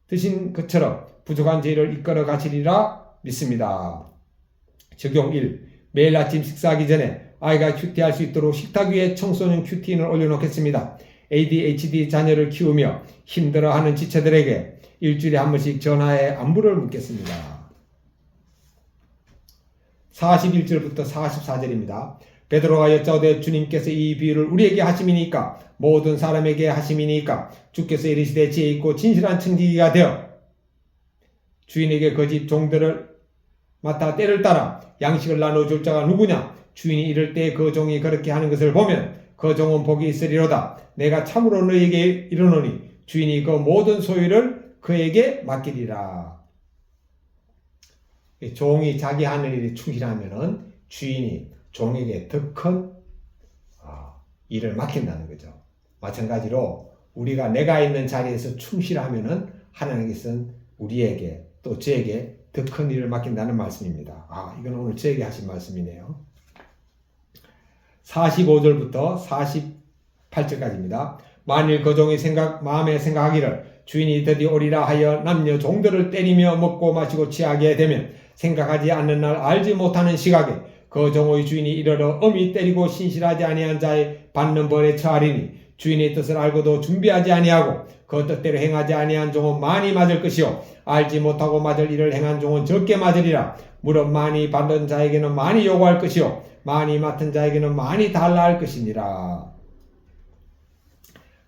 드신 것처럼 부족한 저희를 이끌어 가시리라 믿습니다. 적용 1. 매일 아침 식사하기 전에 아이가 큐티할 수 있도록 식탁 위에 청소년 큐티인을 올려놓겠습니다. ADHD 자녀를 키우며 힘들어하는 지체들에게 일주일에 한 번씩 전화해 안부를 묻겠습니다. 41절부터 44절입니다. 베드로가 여짜오되 주님께서 이 비유를 우리에게 하심이니까 모든 사람에게 하심이니까 주께서 이르시되 지혜 있고 진실한 청지기가 되어 주인에게 그 집 종들을 맡아 때를 따라 양식을 나눠줄 자가 누구냐? 주인이 이럴 때 그 종이 그렇게 하는 것을 보면 그 종은 복이 있으리로다. 내가 참으로 너희에게 이르노니 주인이 그 모든 소유를 그에게 맡기리라. 종이 자기 하는 일에 충실하면은 주인이 종에게 더 큰 일을 맡긴다는 거죠. 마찬가지로 우리가 내가 있는 자리에서 충실하면은 하나님께서는 우리에게 또 저에게 더 큰 일을 맡긴다는 말씀입니다. 이건 오늘 저에게 하신 말씀이네요. 45절부터 48절까지입니다. 만일 그 종이 마음에 생각하기를 주인이 드디어 오리라 하여 남녀 종들을 때리며 먹고 마시고 취하게 되면 생각하지 않는 날 알지 못하는 시각에 그 종의 주인이 이르러 엄히 때리고 신실하지 아니한 자의 받는 벌에 처하리니 주인의 뜻을 알고도 준비하지 아니하고 그 뜻대로 행하지 아니한 종은 많이 맞을 것이요 알지 못하고 맞을 일을 행한 종은 적게 맞으리라. 무릇 많이 받는 자에게는 많이 요구할 것이요 많이 맡은 자에게는 많이 달라 할 것이니라.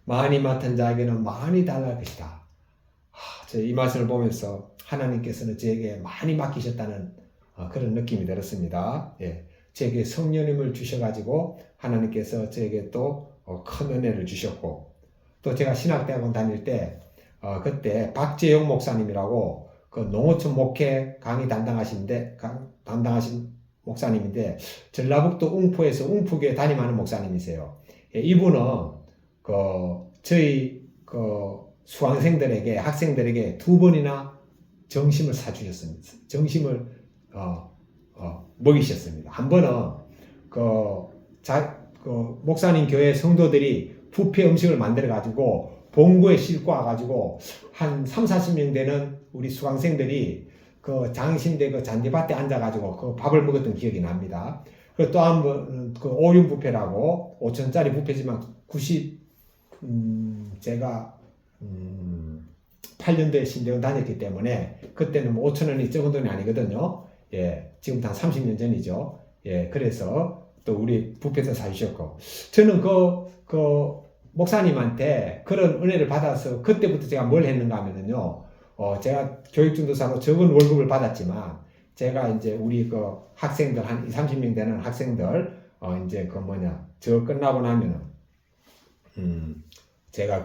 많이 맡은 자에게는 많이 달라 할 것이다. 이 말씀을 보면서 하나님께서는 저에게 많이 맡기셨다는 그런 느낌이 들었습니다. 저에게 성령님을 주셔가지고 하나님께서 저에게 또 큰 은혜를 주셨고, 또 제가 신학대학원 다닐 때 그때 박재영 목사님이라고 그 농어촌 목회 강의 담당하신 목사님인데 전라북도 웅포에서 웅포교회 담임하는 목사님이세요. 이분은 저희 수강생들에게 학생들에게 2번이나 점심을 사주셨습니다. 점심을 먹이셨습니다. 한 번은 목사님 교회 성도들이 뷔페 음식을 만들어 가지고 봉구에 싣고 와가지고 한 30-40명 되는 우리 수강생들이 그 장신대 그 잔디밭에 앉아가지고 그 밥을 먹었던 기억이 납니다. 그리고 또 한 번 그 오륜 뷔페라고 5,000짜리 뷔페지만 제가 8년도에 신대원 다녔기 때문에 그때는 5,000원이 적은 돈이 아니거든요. 지금부터 한 30년 전이죠. 그래서 또 우리 뷔페도 사주셨고, 저는 그 목사님한테 그런 은혜를 받아서 그때부터 제가 뭘 했는가 하면은요, 제가 교육전도사로 적은 월급을 받았지만, 제가 이제 우리 그 학생들 한 20-30명 되는 학생들, 이제 저 끝나고 나면은, 제가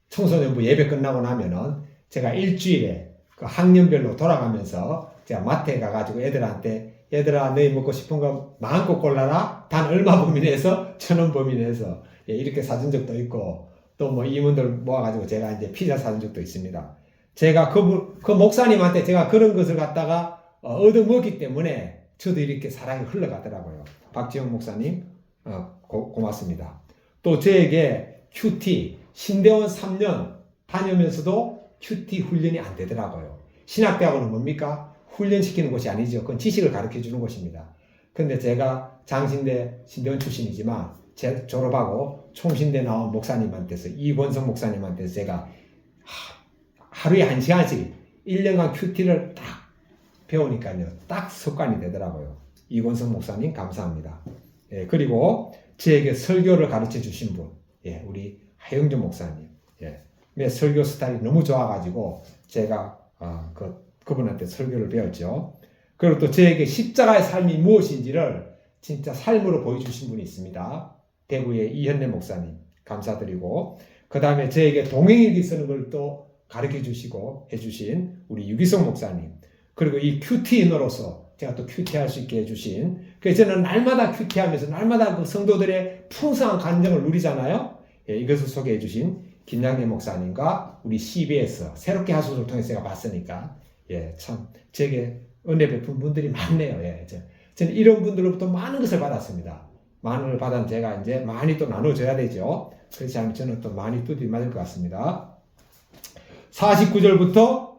청소년부 예배 끝나고 나면은, 제가 일주일에 그 학년별로 돌아가면서 제가 마트에 가가지고 애들한테 얘들아 너희 먹고 싶은 거 마음껏 골라라. 단 얼마 범위 내에서 1,000원 범위 내에서 이렇게 사준 적도 있고, 또 임원들 모아가지고 제가 이제 피자 사준 적도 있습니다. 제가 그 목사님한테 제가 그런 것을 갖다가 얻어먹기 때문에 저도 이렇게 사랑이 흘러가더라고요. 박지영 목사님 고맙습니다. 또 저에게 큐티 신대원 3년 다니면서도 큐티 훈련이 안 되더라고요. 신학대학원은 뭡니까? 훈련시키는 곳이 아니죠. 그건 지식을 가르쳐주는 곳입니다. 근데 제가 장신대 신대원 출신이지만 제 졸업하고 총신대 나온 목사님한테서 이권성 목사님한테서 제가 하루에 1시간씩 1년간 큐티를 딱 배우니까요. 딱 습관이 되더라고요. 이권성 목사님 감사합니다. 예, 그리고 저에게 설교를 가르쳐 주신 분, 예, 우리 하영준 목사님. 예, 내 설교 스타일이 너무 좋아가지고 제가 그분한테 설교를 배웠죠. 그리고 또 저에게 십자가의 삶이 무엇인지를 진짜 삶으로 보여주신 분이 있습니다. 대구의 이현래 목사님 감사드리고, 그 다음에 저에게 동행일기 쓰는 걸 또 가르쳐 주시고 해주신 우리 유기성 목사님, 그리고 이 큐티인으로서 제가 또 큐티할 수 있게 해주신, 그래서 저는 날마다 큐티하면서 날마다 그 성도들의 풍성한 감정을 누리잖아요. 예, 이것을 소개해 주신 김양래 목사님과 우리 CBS 새롭게 하소서를 통해서 제가 봤으니까, 예, 참 제게 은혜 베푼 분들이 많네요. 예, 저는 이런 분들로부터 많은 것을 받았습니다. 많은 걸 받은 제가 이제 많이 또 나눠줘야 되죠. 그렇지 않으면 저는 또 많이 두드려 맞을 것 같습니다. 49절부터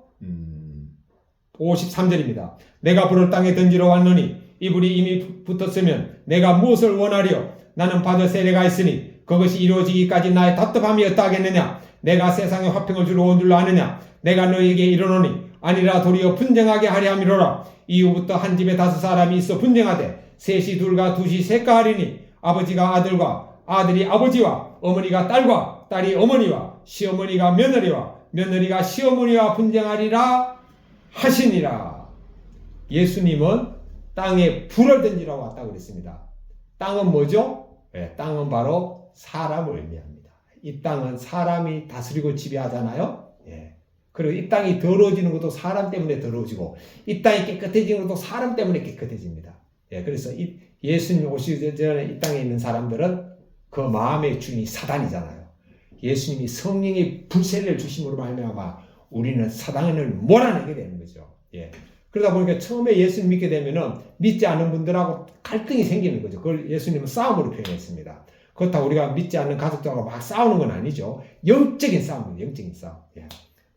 53절입니다. 내가 불을 땅에 던지러 왔노니 이불이 이미 붙었으면 내가 무엇을 원하리요? 나는 받을 세례가 있으니 그것이 이루어지기까지 나의 답답함이 어떠하겠느냐? 내가 세상에 화평을 주러 온 줄로 아느냐? 내가 너희에게 이르노니 아니라 도리어 분쟁하게 하려 함이로라. 이후부터 한 집에 5사람이 있어 분쟁하되 셋이 둘과 둘이 셋과 하리니 아버지가 아들과 아들이 아버지와 어머니가 딸과 딸이 어머니와 시어머니가 며느리와 며느리가 시어머니와 분쟁하리라 하시니라. 예수님은 땅에 불을 던지러 왔다고 그랬습니다. 땅은 뭐죠? 네, 땅은 바로 사람을 의미합니다. 이 땅은 사람이 다스리고 지배하잖아요. 예. 그리고 이 땅이 더러워지는 것도 사람 때문에 더러워지고 이 땅이 깨끗해지는 것도 사람 때문에 깨끗해집니다. 예, 그래서 예수님 오시기 전에 이 땅에 있는 사람들은 그 마음의 주인이 사단이잖아요. 예수님이 성령의 불세례를 주심으로 말미암아 우리는 사단을 몰아내게 되는 거죠. 예. 그러다 보니까 처음에 예수님 믿게 되면은 믿지 않는 분들하고 갈등이 생기는 거죠. 그걸 예수님은 싸움으로 표현했습니다. 그렇다고 우리가 믿지 않는 가족들하고 막 싸우는 건 아니죠. 영적인 싸움입니다. 영적인 싸움. 예.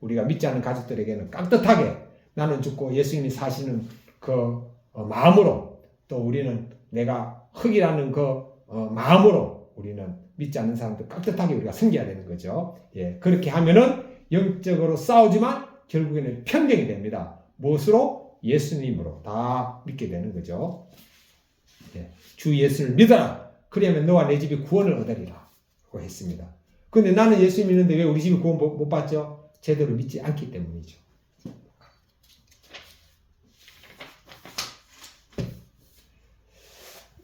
우리가 믿지 않는 가족들에게는 깍듯하게 나는 죽고 예수님이 사시는 그 마음으로, 또 우리는 내가 흙이라는 그 마음으로 우리는 믿지 않는 사람들 깍듯하게 우리가 섬겨야 되는 거죠. 예. 그렇게 하면은 영적으로 싸우지만 결국에는 평정이 됩니다. 무엇으로? 예수님으로 다 믿게 되는 거죠. 예. 주 예수를 믿어라. 그러면 너와 내 집이 구원을 얻으리라. 고 했습니다. 그런데 나는 예수 믿는데 왜 우리 집이 구원 못 받죠? 제대로 믿지 않기 때문이죠.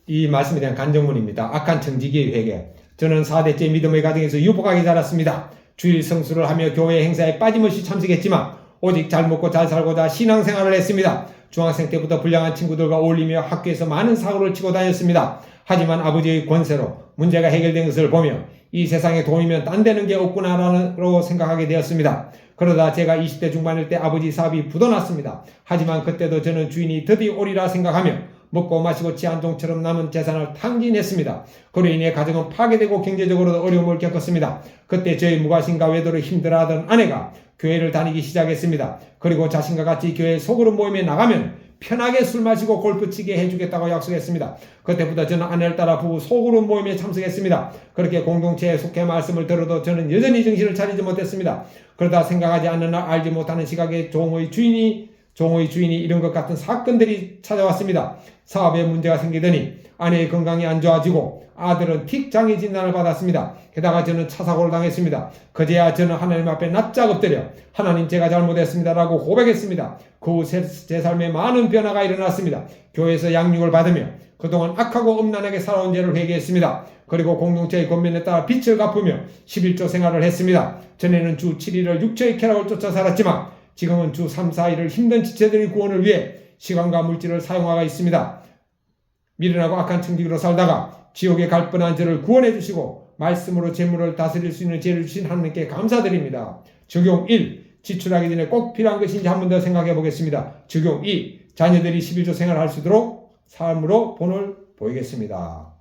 이 말씀에 대한 간증문입니다. 악한 청지기의 회개. 저는 4대째 믿음의 가정에서 유복하게 자랐습니다. 주일 성수를 하며 교회 행사에 빠짐없이 참석했지만 오직 잘 먹고 잘 살고자 신앙생활을 했습니다. 중학생 때부터 불량한 친구들과 어울리며 학교에서 많은 사고를 치고 다녔습니다. 하지만 아버지의 권세로 문제가 해결된 것을 보며 이 세상에 돈이면 딴 데는 게 없구나라고 생각하게 되었습니다. 그러다 제가 20대 중반일 때 아버지 사업이 부도났습니다. 하지만 그때도 저는 주인이 드디어 오리라 생각하며 먹고 마시고 지한종처럼 남은 재산을 탕진했습니다. 그로 인해 가정은 파괴되고 경제적으로도 어려움을 겪었습니다. 그때 저희 무과신과 외도를 힘들어하던 아내가 교회를 다니기 시작했습니다. 그리고 자신과 같이 교회 소그룹 모임에 나가면 편하게 술 마시고 골프 치게 해주겠다고 약속했습니다. 그때부터 저는 아내를 따라 부부 소그룹 모임에 참석했습니다. 그렇게 공동체에 속해 말씀을 들어도 저는 여전히 정신을 차리지 못했습니다. 그러다 생각하지 않는 날 알지 못하는 시각에 종의 주인이 이런 것 같은 사건들이 찾아왔습니다. 사업에 문제가 생기더니 아내의 건강이 안 좋아지고 아들은 틱장애 진단을 받았습니다. 게다가 저는 차 사고를 당했습니다. 그제야 저는 하나님 앞에 납작 엎드려 하나님 제가 잘못했습니다라고 고백했습니다. 그 후 제 삶에 많은 변화가 일어났습니다. 교회에서 양육을 받으며 그동안 악하고 음란하게 살아온 죄를 회개했습니다. 그리고 공동체의 권면에 따라 빚을 갚으며 11조 생활을 했습니다. 전에는 주 7일을 육체의 쾌락을 쫓아 살았지만 지금은 주 3, 4일을 힘든 지체들의 구원을 위해 시간과 물질을 사용하고 있습니다. 미련하고 악한 청지기로 살다가 지옥에 갈 뻔한 저를 구원해 주시고 말씀으로 재물을 다스릴 수 있는 지혜를 주신 하나님께 감사드립니다. 적용 1. 지출하기 전에 꼭 필요한 것인지 한 번 더 생각해 보겠습니다. 적용 2. 자녀들이 11조 생활할 수 있도록 삶으로 본을 보이겠습니다.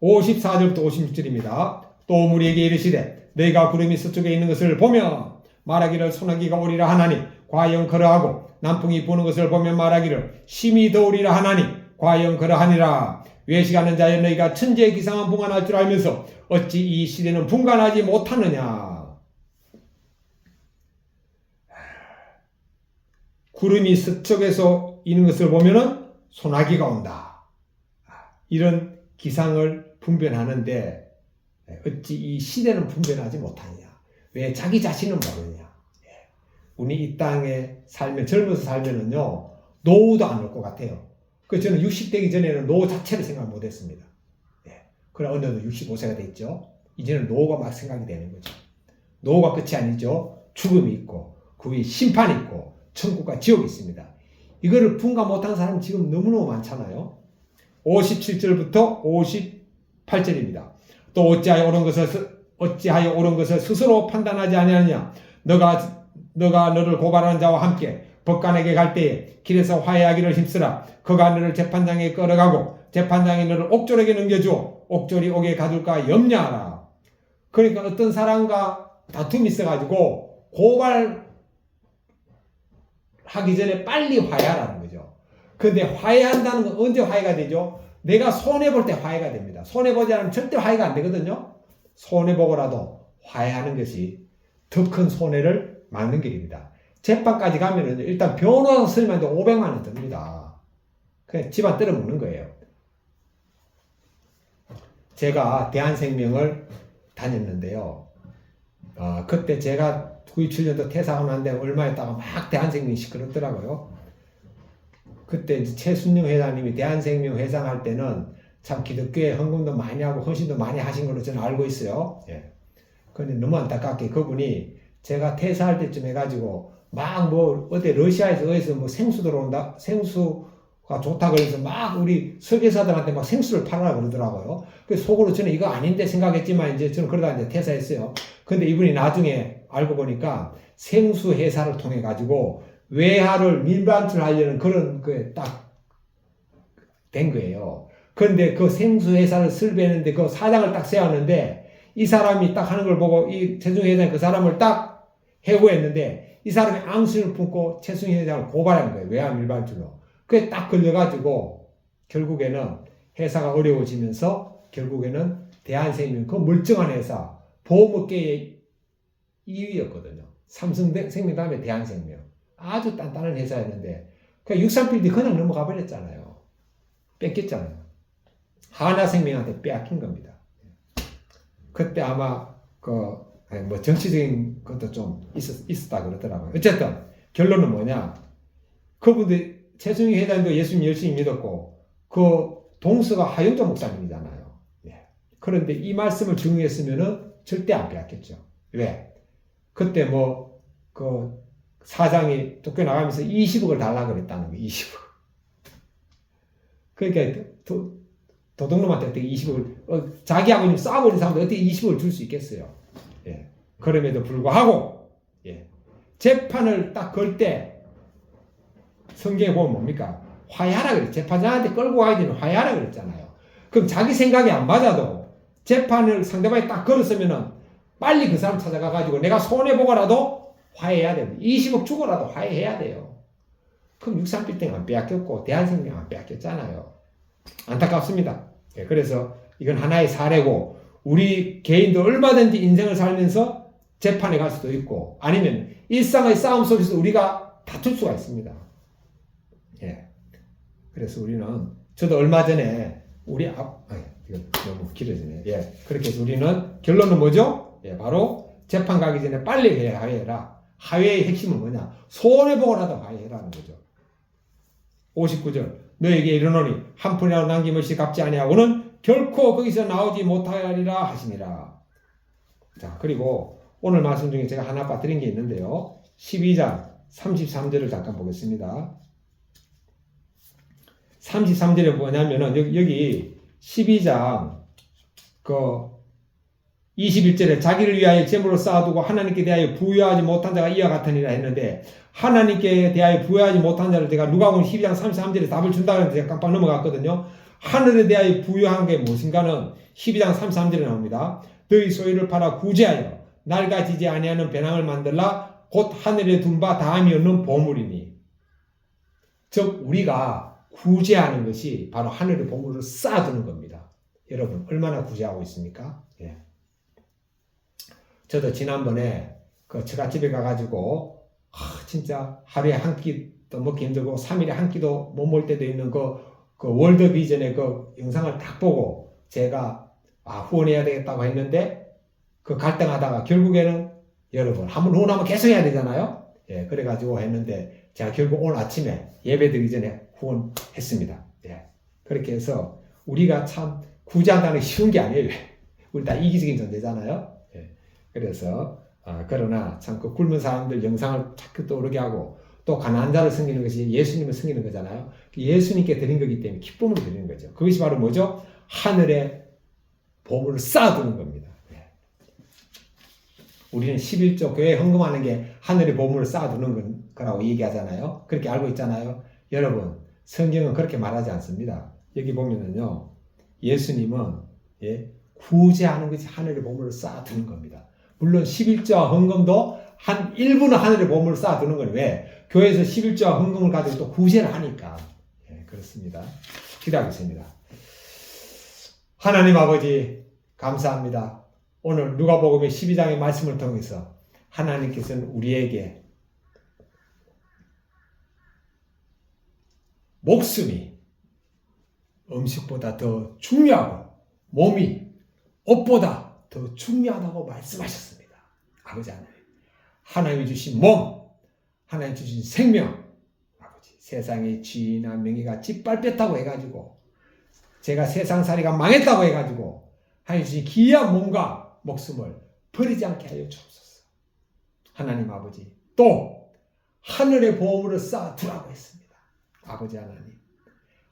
54절부터 56절입니다. 또 무리에게 이르시되 너희가 구름이 서쪽에 있는 것을 보며 말하기를 소나기가 오리라 하나니 과연 그러하고 남풍이 부는 것을 보며 말하기를 심히 더우리라 하나니 과연 그러하니라. 외식하는 자여 너희가 천지의 기상은 분간할 줄 알면서 어찌 이 시대는 분간하지 못하느냐. 구름이 서쪽에서 이는 것을 보면은 소나기가 온다. 이런 기상을 분별하는데 어찌 이 시대는 분별하지 못하느냐. 왜 자기 자신은 모르느냐. 우리 이 땅에 살면, 젊어서 살면은요, 노후도 안 올 것 같아요. 그래서 저는 60 되기 전에는 노후 자체를 생각 못 했습니다. 그러나 어느덧 65세가 됐죠. 이제는 노후가 막 생각이 되는 거죠. 노후가 끝이 아니죠. 죽음이 있고, 그 위에 심판이 있고, 천국과 지옥이 있습니다. 이거를 분간 못한 사람은 지금 너무너무 많잖아요. 57절부터 58절입니다. 또 어찌하여 옳은 것을 스스로 판단하지 아니하느냐. 너가 너를 고발하는 자와 함께 법관에게 갈 때에 길에서 화해하기를 힘쓰라. 그가 너를 재판장에 끌어가고 재판장이 너를 옥졸에게 넘겨주어 옥졸이 옥에 가둘까 염려하라. 그러니까 어떤 사람과 다툼이 있어가지고 고발하기 전에 빨리 화해하라는 거죠. 근데 화해한다는 건 언제 화해가 되죠? 내가 손해볼 때 화해가 됩니다. 손해보지 않으면 절대 화해가 안 되거든요. 손해보고라도 화해하는 것이 더 큰 손해를 막는 길입니다. 재판까지 가면은 일단 변호사 쓰면 500만 원 듭니다. 그냥 집안 때려먹는 거예요. 제가 대한생명을 다녔는데요. 그때 제가 97년도 퇴사하고 난 다음에 얼마 있다가 막 대한생명이 시끄럽더라고요. 그때 이제 최순영 회장님이 대한생명 회장할 때는 참 기독교에 헌금도 많이 하고 헌신도 많이 하신 걸로 저는 알고 있어요. 그런데 너무 안타깝게 그분이 제가 퇴사할 때쯤 해가지고 막 뭐 어디 러시아에서 어디서 뭐 생수 들어온다, 생수가 좋다 그래서 막 우리 설계사들한테 막 생수를 팔아라 그러더라고요. 그래서 속으로 저는 이거 아닌데 생각했지만 이제 저는 그러다 이제 퇴사했어요. 근데 이분이 나중에 알고 보니까 생수 회사를 통해 가지고 외화를 밀반출하려는 그런 그 딱 된 거예요. 그런데 그 생수 회사를 설계했는데 그 사장을 딱 세웠는데 이 사람이 딱 하는 걸 보고 이 최승희 회장이 그 사람을 딱 해고했는데 이 사람이 앙심을 품고 최승희 회장을 고발한 거예요. 외화 밀반출로. 그게 딱 걸려가지고 결국에는 회사가 어려워지면서 결국에는 대한생명 그 멀쩡한 회사 보험업계의 2위였거든요. 삼성생명 다음에 대한생명. 아주 단단한 회사였는데 그 63필드 그냥 넘어가 버렸잖아요. 뺏겼잖아요. 하나생명한테 빼앗긴 겁니다. 그때 아마 뭐 정치적인 것도 좀 있었다 그러더라고요. 어쨌든 결론은 뭐냐? 그분들 최승희 회장도 예수님 열심히 믿었고 그 동서가 하영조 목사님이잖아요. 그런데 이 말씀을 증언했으면은 절대 안 빼앗겼죠. 왜? 그때 뭐 그 사장이 쫓겨 나가면서 20억을 달라고 그랬다는 거예요. 20억. 그러니까 도둑놈한테 어떻게 20억을 자기하고 싸워버린 사람한테 어떻게 20억을 줄 수 있겠어요. 그럼에도 불구하고 재판을 딱 걸 때 성경에 보면 뭡니까? 화해하라 그랬죠. 재판장한테 끌고 가야 되는 화해하라 그랬잖아요. 그럼 자기 생각이 안 맞아도 재판을 상대방이 딱 걸었으면은 빨리 그 사람 찾아가가지고 내가 손해보고라도 화해해야 돼요. 20억 주고라도 화해해야 돼요. 그럼 63빌딩 안 빼앗겼고 대한생명 안 빼앗겼잖아요. 안타깝습니다. 그래서 이건 하나의 사례고 우리 개인도 얼마든지 인생을 살면서 재판에 갈 수도 있고 아니면 일상의 싸움 속에서 우리가 다툴 수가 있습니다. 그래서 우리는 저도 얼마 전에 이거 너무 길어지네. 그렇게 해서 우리는 결론은 뭐죠? 바로 재판 가기 전에 빨리 화해해라. 화해의 핵심은 뭐냐? 손해보고라도 화해해라는 거죠. 59절 너에게 이르노니 한 푼이라도 남김없이 갚지 아니하고는 결코 거기서 나오지 못하리라 하시니라. 자, 그리고 오늘 말씀 중에 제가 하나 빠뜨린 게 있는데요. 12장 33절을 잠깐 보겠습니다. 33절에 뭐냐면은 여기 12장 21절에 자기를 위하여 재물을 쌓아두고 하나님께 대하여 부여하지 못한 자가 이와 같으니라 했는데 하나님께 대하여 부여하지 못한 자를 제가 누가복음 12장 33절에 답을 준다고 했는데 제가 깜빡 넘어갔거든요. 하늘에 대하여 부여한 게 무엇인가는 12장 33절에 나옵니다. 너희 소유를 팔아 구제하여 낡아지지 아니하는 배낭을 만들라 곧 하늘에 둔 바 다함이 없는 보물이니. 즉 우리가 구제하는 것이 바로 하늘의 보물을 쌓아두는 겁니다. 여러분 얼마나 구제하고 있습니까? 저도 지난번에 그 처갓집에 가가지고 진짜 하루에 한 끼 또 먹기 힘들고 3일에 한 끼도 못 먹을 때도 있는 그 월드 비전의 그 영상을 딱 보고 제가 후원해야 되겠다고 했는데 그 갈등하다가 결국에는 여러분 한번 후원하면 계속 해야 되잖아요. 예, 그래가지고 했는데 제가 결국 오늘 아침에 예배 드리기 전에 후원했습니다. 예, 그렇게 해서 우리가 참 구제한다는 게 쉬운 게 아니에요. 우리 다 이기적인 존재잖아요. 예, 그래서 그러나 참 그 굶은 사람들 영상을 자꾸 떠오르게 하고 또 가난한 자를 섬기는 것이 예수님을 섬기는 거잖아요. 예수님께 드린 거기 때문에 기쁨으로 드리는 거죠. 그것이 바로 뭐죠? 하늘에 보물을 쌓아두는 겁니다. 우리는 11조 교회 헌금하는 게 하늘에 보물을 쌓아두는 거라고 얘기하잖아요. 그렇게 알고 있잖아요. 여러분, 성경은 그렇게 말하지 않습니다. 여기 보면은요, 예수님은 구제하는 것이 하늘에 보물을 쌓아두는 겁니다. 물론 11조와 헌금도 한 일부는 하늘에 보물을 쌓아두는 건 왜? 교회에서 11조와 헌금을 가지고 또 구제를 하니까. 그렇습니다. 기도하겠습니다. 하나님 아버지, 감사합니다. 오늘 누가복음의 12장의 말씀을 통해서 하나님께서는 우리에게 목숨이 음식보다 더 중요하고 몸이 옷보다 더 중요하다고 말씀하셨습니다. 아버지 하나님, 하나님이 주신 몸, 하나님이 주신 생명, 아버지 세상의 지위나 명예가 짓밟혔다고 해가지고 제가 세상살이가 망했다고 해가지고 하나님 주신 귀한 몸과 목숨을 버리지 않게 하여 주옵소서. 하나님 아버지, 또 하늘의 보물을 쌓아두라고 했습니다. 아버지 하나님,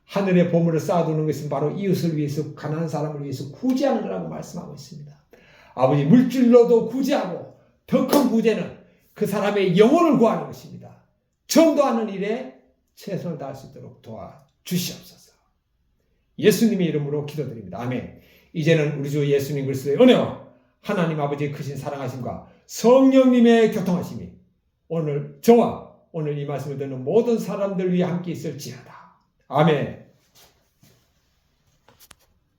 하늘의 보물을 쌓아두는 것은 바로 이웃을 위해서, 가난한 사람을 위해서 구제하는 거라고 말씀하고 있습니다. 아버지, 물질로도 구제하고 더 큰 구제는 그 사람의 영혼을 구하는 것입니다. 전도하는 일에 최선을 다할 수 있도록 도와주시옵소서. 예수님의 이름으로 기도드립니다. 아멘. 이제는 우리 주 예수님 그리스도의 은혜와 하나님 아버지의 크신 사랑하심과 성령님의 교통하심이 오늘 저와 오늘 이 말씀을 듣는 모든 사람들 위해 함께 있을지어다. 아멘.